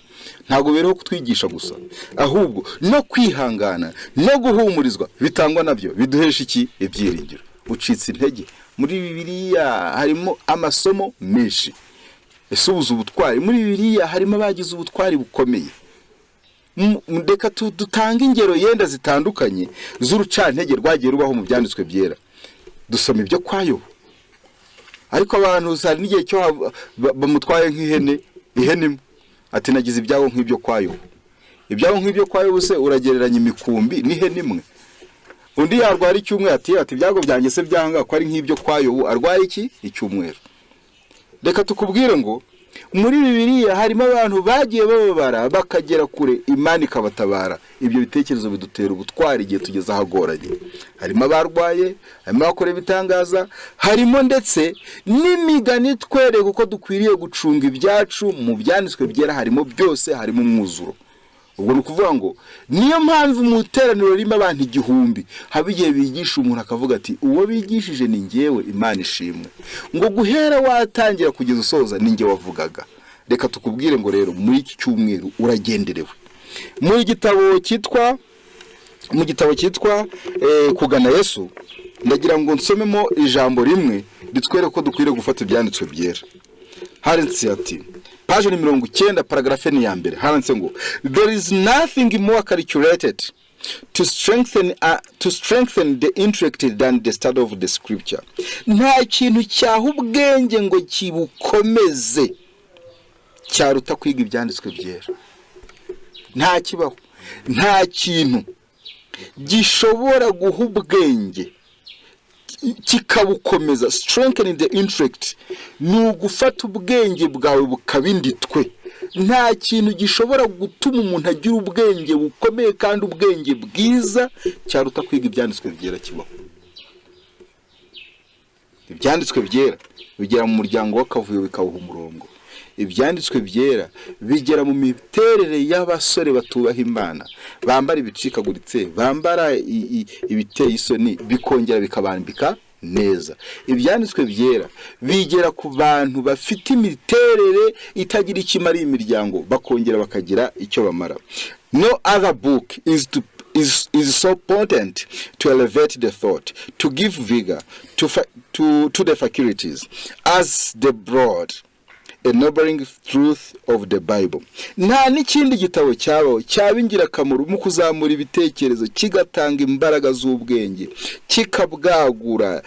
Ntago bereho kutwigisha gusa, ahubwo no kwihangana no guhumurizwa bitangwa nabyo biduhesha iki? Ibyiringiro. Ucitse intege muri Bibiliya harimo amasomo menshi. Ese ubutwari muri Bibiliya harimo abagize ubutwari bukomeye. Ndeka dutanga ingero yenda zitandukanye z'urucantege rwagiye rubaho mu byanditswe byera. Dusoma ibyo kwayo, ariko abantu usari n'igihe cyo bamutwaye nk'ihene imwe ati nagize ibyago nk'ibyo kwayo. Ibyago nk'ibyo kwayo buse uragereranya imikumbi n'ihene imwe. Undi yarwara icyumweru ati ibyago byanjye se byanga ko ari nk'ibyo kwayo, arwara iki? Icyumweru. Reka tukubwire ngo muri Bibiliya harimo abantu bagiye bababara bakagera kure, Imana ikabatabara. Ibyo bitekerezo bidutera ubutwari igihe tugeze ahagoranye. Harimo abarwaye, harimo abakora ibitangaza, harimo ndetse n'imigani twereka uko dukwiriye gucunga ibyacu. Mu byanditswe byera harimo byose, harimo umwuzuro. Ubwo nukuvuga ngo niyo mpamvu mu teraniro ririmo abantu 1000 habigiye bigisha umuntu akavuga ati uwo bigishije ni ngewe, Imana ishimwe. Ngo guhera watangira kugeza usoza ni nge wavugaga. Reka tukubwire ngo rero muri iki cyumweru uragenderewe. Mu gitabo cyitwa kugana Yesu, ndagira ngo nsomemo ijambo rimwe ritwereka ko dukwiriye gufata ibyanditswe byera. Haranditse ati page 90 paragrafe ni ya mbere, haranditse ngo there is nothing more calculated to strengthen the intellect than the study of the scripture. Nta kintu cyaha ubwenge ngo kibukomeze cyaruta kwiga ibyanditswe byera. Nta kibaho, nta kintu gishobora guha ubwenge kikabukomeza, strengthening the intellect, n'ugufata ubwenge bwawe bukabinditwe. Nta kintu gishobora gutuma umuntu agira ubwenge bukomeye kandi ubwenge bwiza cyaruta kwiga ibyanditswe byera kibaho. Ibyanditswe byera bigera mu muryango w'akavuyo bikawuha umurongo. ibyanditswe byera bigera mu miterere y'abasore batubaha Imana, bambara ibicikaguritse, bambara ibiteye isoni, bikongera bikabambika neza. Ibyanditswe byera bigera ku bantu bafite imiterere itagira ikimara imiryango, bakongera bakagira icyo bamara. No other book is so potent to elevate the thought, to give vigor to the faculties as the broad ennobling truth of the Bible. Nta n'ikindi gitabo cyaba ingirakamaro mu kuzamura ibitekerezo, kigatanga imbaraga z'ubwenge, kikabwagura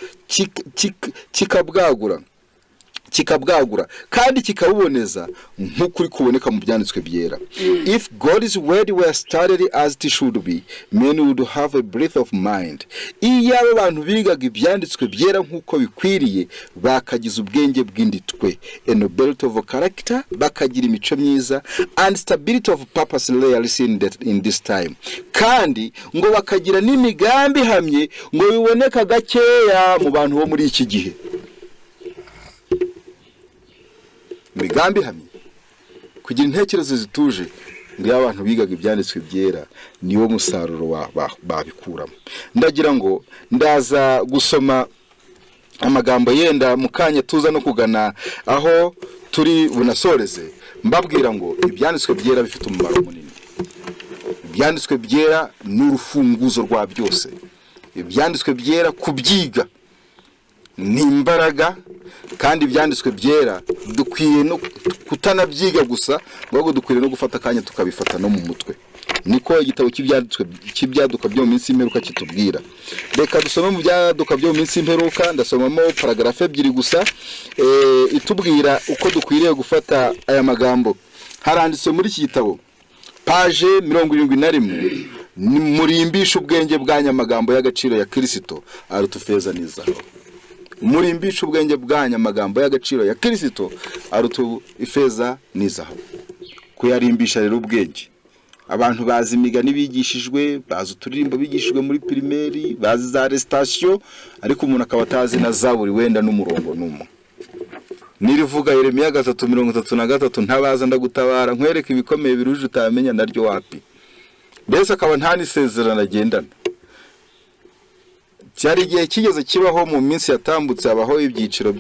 kandi kikabuboneza nk'ukuri kuboneka mu byanditswe byera. If God's word were studied as it should be, men would have a breadth of mind. Iyo abantu bigaga ibyanditswe byera nk'uko bikwiriye, bakagize ubwenge bw'inditwe, a nobility of character, bakagira imico myiza, and stability of purpose rarely seen in this time. Kandi ngo bakagira n'imigambi hamye ngo biboneka gakeya mu bantu bo muri iki gihe. Migambi hamye, kugira intekerezo zituje, ngo abantu bigaga ibyanditswe byera niwo musaruro babikuramo. Ndagira ngo ndaza gusoma amagambo yenda mukanya tuza no kugana aho turi bunasoreze, mbabwira ngo ibyanditswe byera bifite umumaro munini. Ibyanditswe byera n'urufunguzo rwa byose. Ibyanditswe byera kubyiga ni imbaraga, kandi ibyanditswe byera dukwiye no kutanabyiga gusa, ahubwo dukwiye no gufata akanya tukabifata no mu mutwe. Niko igitabo cy'ibyaduka byo mu minsi y'imperuka kitubwira. Reka dusome mu byaduka byo mu minsi y'imperuka, ndasomamo paragrafe 2 gusa itubwira uko dukwiriye gufata aya magambo. Haranditse muri iki gitabo page 71, murimbisha ubwenge bw'anyamagambo y'agaciro ya Kristo aruta feza n'izahabu. Murimbisha ubwenge bw'anyamagambo y'agaciro ya Kristo aruta ifeza n'izahabu. Kuyarimbisha rero ubwenge, abantu bazi imigani bigishijwe, bazi uturirimbo bigishijwe muri primaire, bazi za recitation, ariko umuntu akaba atazi na Zaburi wenda n'umurongo n'umwe. Nirivuga Yeremiya 3:33 ntabaza ndagutabara nkwereka ibikomeye biruje utamenya naryo wapi. Mbese akaba nta n'isezerano agendana. Cyari igihe kigeze kibaho mu minsi yatambutse, abaho ibyiciro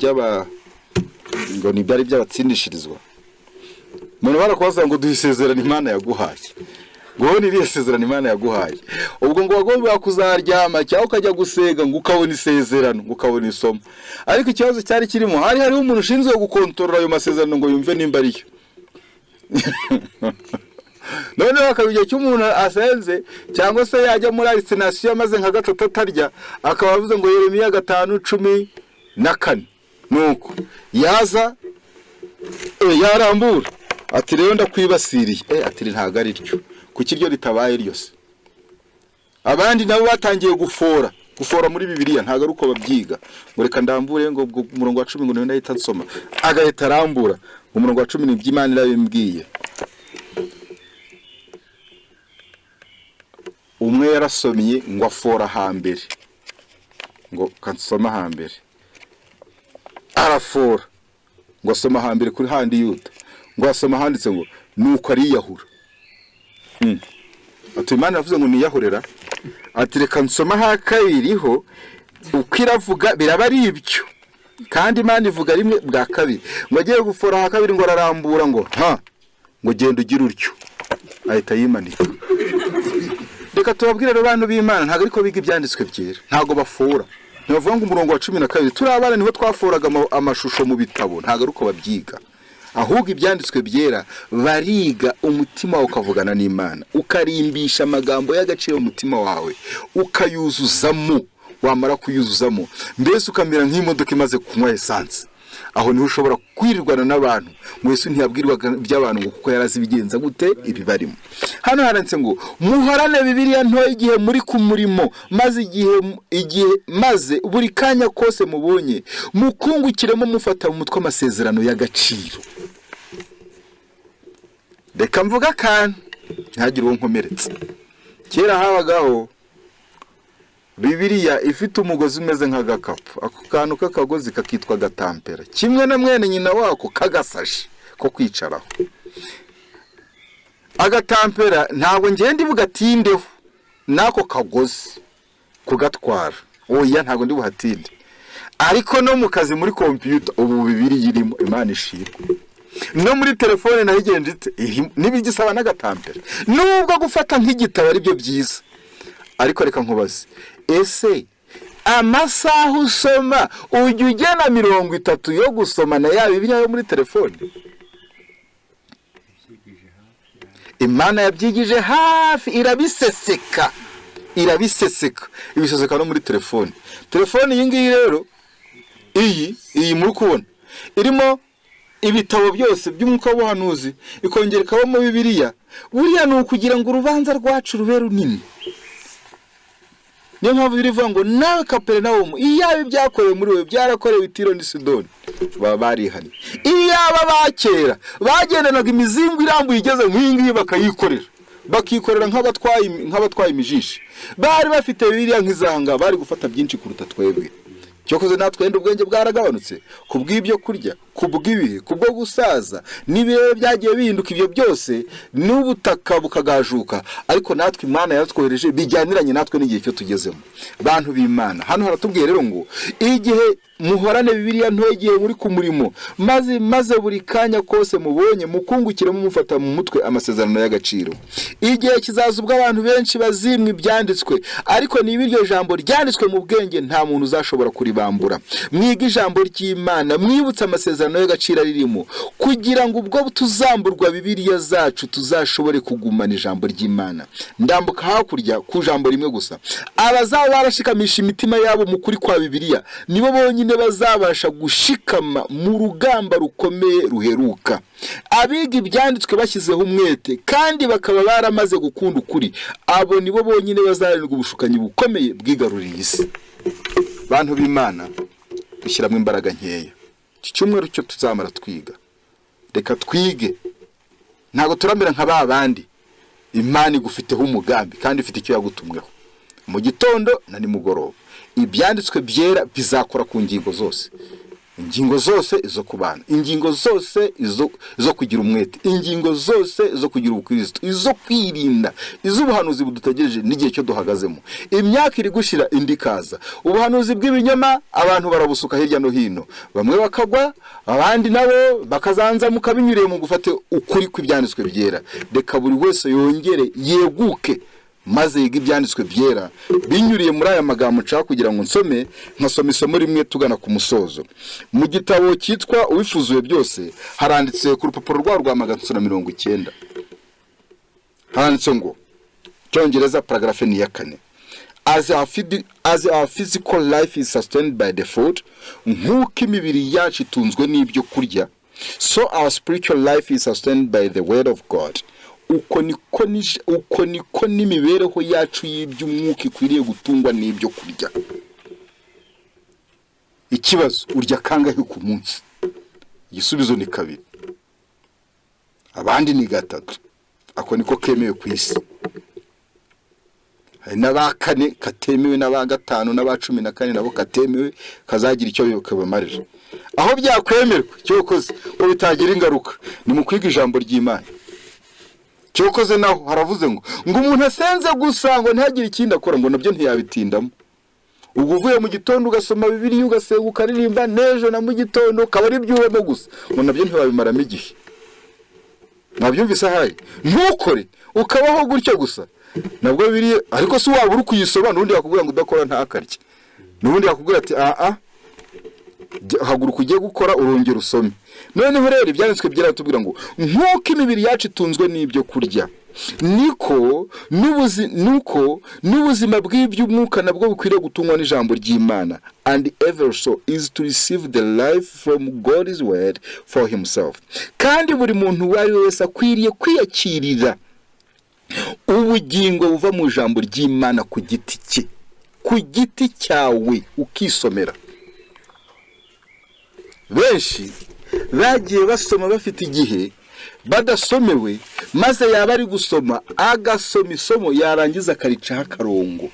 ngo ni byari byabatsindishirizwa. Umuntu barakubaza ngo duhisezerana Imana yaguhaye, ngo ni isezerano Imana yaguhaye. Ubwo ngo wagomba kuzaryama cyangwa ukajya gusega ngo ukabona isezerano, ngo ukabona isomo. Ariko ikibazo cyari kirimo, hariho umuntu ushinzwe gukontorora ayo masezerano ngo yumve nimba ariyo. None bakabije cy'umuntu asenze cyangwa se yajya muri alisinasiyo amaze nka 3 atarya, akaba avuze ngo Yeremiya 5:14 nuko yaza yarambura ati rero ndakwibasiriye, ati ntago ari ryo, kuki iryo ritabaye ryose. Abandi nabo batangiye gufora muri Bibiliya, ntago ari uko babyiga, ngo reka ndambure ngo umurongo wa 10 ngo nenda ahita nsoma, agahita arambura umurongo wa 10 n'iby'Imana irabimbwiye. Umwe yarasomye ngo afora hambere, ngo kansoma hambere, arafora ngo asoma hambere kuri handi Yuda, ngo asoma handitse ngo nuko ari yahura. Ati Imana yavuze ngo niyahurera, ati reka nsoma hakayiriho ukiravuga biraba ari ibyo, kandi Imana ivuga rimwe bwa kabiri, ngo agiye gufora hakabiri ngo ararambura ngo ngo genda ugira uryo, ahita yimanika. Reka tubabwire abantu b'Imana ntago ariko biga ibyanditswe byera, ntago bafora. Navuga ngo umurongo wa 12 turi abana niho twaforaga amashusho mu bitabo, ntago ariko babyiga. Ahubwo ibyanditswe byera bariga umutima wawe ukavugana n'Imana, ukarimbisha amagambo y'agaciro umutima wawe, ukayuzuzamo, wamara kuyuzuzamo mbese ukamera nk'imodoka imaze kunywa essence. Aho niho ushobora kwirirwana n'abantu, mwese ntiyabwirwaga by'abantu ngo kuko yarazi bigenza gute ibibarimo. Hano haranditse ngo muhorane Bibiliya nto igihe muri ku murimo, maze buri kanya kose mubonye mukungukiremo mufata mu mutwe amasezerano y'agaciro. Reka mvuga kan ntagire uwo nkomeretse. Kera habagaho Bibiliya ifite umugozi umeze nk'agakapu, ako kantu k'akagozi kakitwa gatampera, kimwe na mwene nyina wako kagasashi ko kwicaraho. Agatampera ntabwo ngende bugatindeho nako kagozi kugatwara, oya ntabwo ndi buhatinde. Ariko no mu kazi muri computer ubu bibiri yirimo, Imana ishimwe. No muri telefone nayigendite nibigisaba n'agatampera, nubwo gufata nk'igitabo ari byo byiza. Ariko reka nkubaze, ese amasaha usoma ujya ugena 30 yo gusoma na ya Bibiliya yo muri telefone? Imana yabyigije hafi, irabiseseka ibiseseka no muri telefone. Telefone iyi ngiyi rero, iyi muri kubona irimo ibitabo byose by'umwuka w'ubuhanuzi, ikongerekaho mu Bibiliya. Buriya ni ukugira ngo urubanza rwacu rube runini. Niyo mpamvu birivuga ngo nawe Kaperinawumu, iyaba ibyakorewe muri wowe byarakorewe i Tiro n'i Sidoni, baba barihanye. Iyaba bakera bagendanaga imizingo irambuye igeze nk'iyi ngiyi bakikorera nk'abatwaye imijishi, bari bafite Bibiliya nk'izanga, bari gufata byinshi kuruta twebwe. Cyokoze natwe ubwenge bwaragabanutse kubw'ibyo kurya, kubw'ibihe, kubwo gusaza n'ibirere byagiye bihinduka. Ibyo byose n'ubutaka bukagajuka, ariko natwe Imana yatwohereje bijyaniranye natwe n'igihe cyo tugezemo. Bantu b'Imana, hano haratubwiye rero ngo igihe muhorane Bibiliya nto, igihe muri ku murimo, maze buri kanya kose mubonye mukungukiremo mufata mu mutwe amasezerano y'agaciro. Igihe kizaza ubwo abantu benshi bazimwa ibyanditswe, ariko niba iryo jambo ryanditswe mu bwenge nta muntu uzashobora kuribambura. Mwiga ijambo ry'Imana, mwibutse amasezerano y'agaciro ririmo, kugira ngo ubwo tuzamburwa Bibiliya zacu tuzashobore kugumana ijambo ry'Imana. Ndambuka hakurya ku jambo rimwe gusa, abazaba barashikamisha imitima yabo mu kuri kwa Bibiliya nibo bonyine bazabasha gushikama mu rugamba rukomeye ruheruka. Abiga ibyanditswe bashyizeho umwete kandi bakaba baramaze gukunda ukuri, abo nibo bonyine bazarindwa ubushukanyi bukomeye bwigaruriye isi. Bantu b'Imana, dushyiramo imbaraga nkeya. Iki cyumweru cyo tuzamara twiga, reka twige. Ntabwo turambira nka babandi. Imana igufiteho umugambi kandi ifite icyo yagutumweho. Mu gitondo na nimugoroba ibyanditswe byera bizakora ku ngingo zose. Ingingo zose izo kubana, ingingo zose izo kugira umwete, ingingo zose izo kugira ubukristo, izo kwirinda, izubuhanuzi budutegereje n'igihe cyo duhagazemo. Imyaka iri gushira indi kaza, ubuhanuzi bw'ibinyoma abantu barabusuka hirya no hino, bamwe bakagwa, abandi nabo bakazanza mukabinyuriye mu gufate ukuri kw'ibyanditswe byera. Reka buri wese yongere yeguke maze yiga ibyanditswe byera binyuriye muri aya magambo nshaka kugira ngo nsome, nkasoma isomo rimwe tugana ku musozo. Mu gitabo cyitwa Uwifuzuye byose haranditse ku rupapuro rwa 190, haranditse ngo, Cyongereza paragrafe ni ya 4, as our physical life is sustained by the food, nk'uko imibiri yacu itunzwe n'ibyo kurya, so our spiritual life is sustained by the word of God. Uko niko n'imibereho yacu y'iby'umwuka ikwiriye gutungwa n'ibyo kurya. Ikibazo, urya kangahe ku munsi? Igisubizo ni 2, abandi ni 3. Ako niko kemewe ku isi. Hari n'abakane katemewe, n'aba5 n'aba14 nabo katemewe, kazagira icyo bikabamarira. Aho byakwemerwa cyokoze ko bitagira ingaruka ni mu kwiga ijambo ry'Imana. Cyokoze naho haravuze ngo umuntu asenze gusa ngo ntihagire ikindi akora, ngo nabyo ntiyabitindamo. Ubwo uvuye mu gitondo ugasoma Bibiliya ugasenga ukaririmba, nejo na mu gitondo kabari byuwemo gusa, ngo nabyo ntiwabimaramo igihe. Nabyumvise hayi ntukore ukabaho gutyo gusa, nabwo biri. Ariko si waba uri kuyisoma n'undi yakubwira ngo udakora ntakarye, n'undi yakubwira ati haguruka ugiye gukora urongera usome. Noneho rero ibyanditswe byaratubwira ngo nk'uko imibiri yacu itunzwe n'ibyo kurya, niko n'ubuzima bw'iby'umwuka nabwo bukwiriye gutungwa n'ijambo ry'Imana. And every soul is to receive the life from God's word for himself. Kandi buri muntu wari wese akwiriye kwiyakirira ubugingo buva mu ijambo ry'Imana ku giti cye, ku giti cyawe ukisomera. Benshi bagiye basoma bafite igihe badasomewe, maze yaba ari gusoma agasoma isomo yarangiza akaricaho akarongo.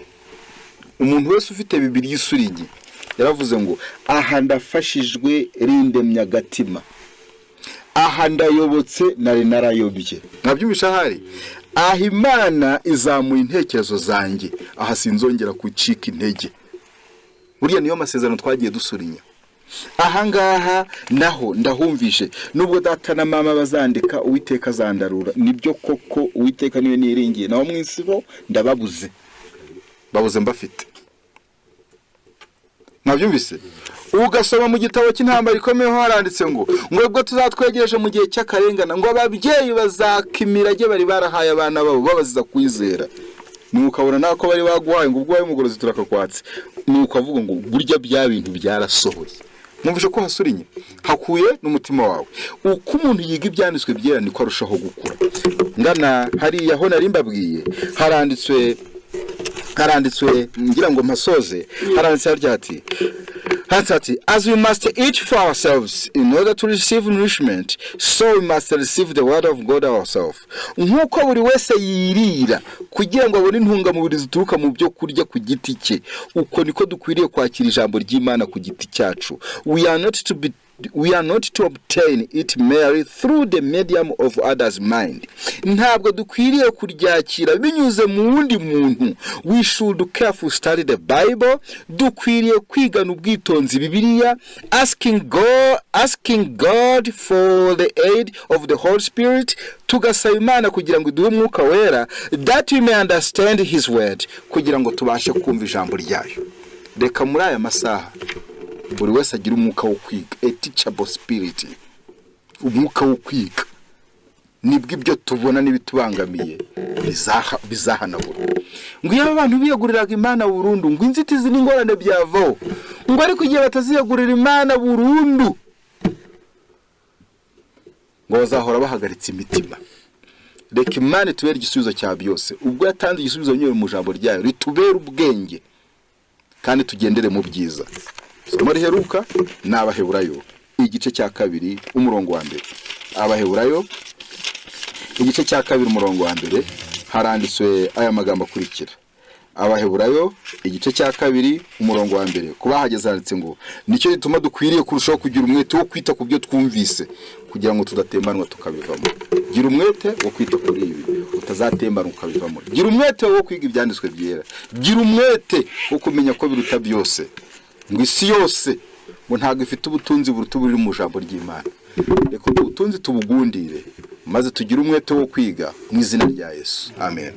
Umuntu wese ufite Bibiliya isurinye yaravuze ngo aha ndafashijwe rindemya agatima. aha ndayobotse nari narayobye. Nabyumvisha hari aha Imana izamuye intekerezo zanjye, aha sinzongera kucika intege. Buriya niyo masezerano twagiye dusurinya. Aha ngaha naho ndahumvishe, nubwo data na mama bazandika Uwiteka azandarura, nibyo koko Uwiteka niwe niringiye, naho mu isi bo ndababuze, babuze mbafite. Nabyumvise ugasoma mu gitabo cy'intambara ikomeye haranditse ngo ubwo tuzatwegereje mu gihe cy'akarengana, ngo ababyeyi bazakimirage bari barahaye abana babo babaziza kwizera. Nukabona nako bari baguhaye ngo ubwo wayo mugorozi turakakwatse, nukavuga ngo burya bya bintu byarasohoye. Mwumvishe ko hasurinye hakuye n'umutima wawe. Uko umuntu yiga ibyanditswe byera niko arushaho gukura. Ngana hariya ho nari mbabwiye haranditswe ngira ngo mpasoze, haranditse ryati as we must eat for ourselves in order to receive nourishment, so we must receive the word of God ourselves. Nkuko buri wese yirira kugira ngo abone intungamubiri zituruka mu byo kurya ku giti cye, uko niko dukwiriye kwakira ijambo ry'Imana ku giti cyacu. We are not to obtain it merely through the medium of others' mind. Ntabwo dukwiriye kuryakira binyuze mu wundi muntu. We should carefully study the Bible. Dukwiriye kwigana ubwitonzi Bibiliya, asking God for the aid of the Holy Spirit. Tugasaba Imana kugira ngo iduhe umwuka wera, that we may understand his word, kugira ngo tubashe kumva ijambo ryayo. Reka muri aya masaha buri wese agira umwuka wo kwiga, a teachable spirit. Umwuka wo kwiga nibwo ibyo tubona n'ibitubangamiye bizahanagura. Ngo iyo abantu biyaguriraga Imana burundu, ngo inzitizi n'ingorane byavaho. Ngo ariko igihe bataziyagurira Imana burundu, ngo bazahora bahagaritse imitima. Reka Imana tubere igisubizo cya byose. Ubwo yatanze igisubizo nyine mu jambo ryayo, ritubere ubwenge kandi tugendere mu byiza. Somo riheruka n'Abaheburayo igice cya 2 umurongo wa 1. Abaheburayo igice cya 2 umurongo wa 1 haranditswe aya magambo akurikira. Abaheburayo igice cya 2 umurongo wa 1 kuba hageze handitse ngo nicyo gituma dukwiriye kurushaho kugira umwete wo kwita ku byo twumvise, kugira ngo tudatembanwa tukabivamo. Gira umwete wo kwita kuri ibi, utazatembanwa ukabivamo. Gira umwete wo kwiga ibyanditswe byera. Gira umwete wo kumenya ko biruta byose. Ngo isi yose ngo ntago ifite ubutunzi buruta buri mu jambo ry'Imana. Reka ubutunzi tubugundire, maze tugire umwete wo kwiga mu izina rya Yesu. Amen.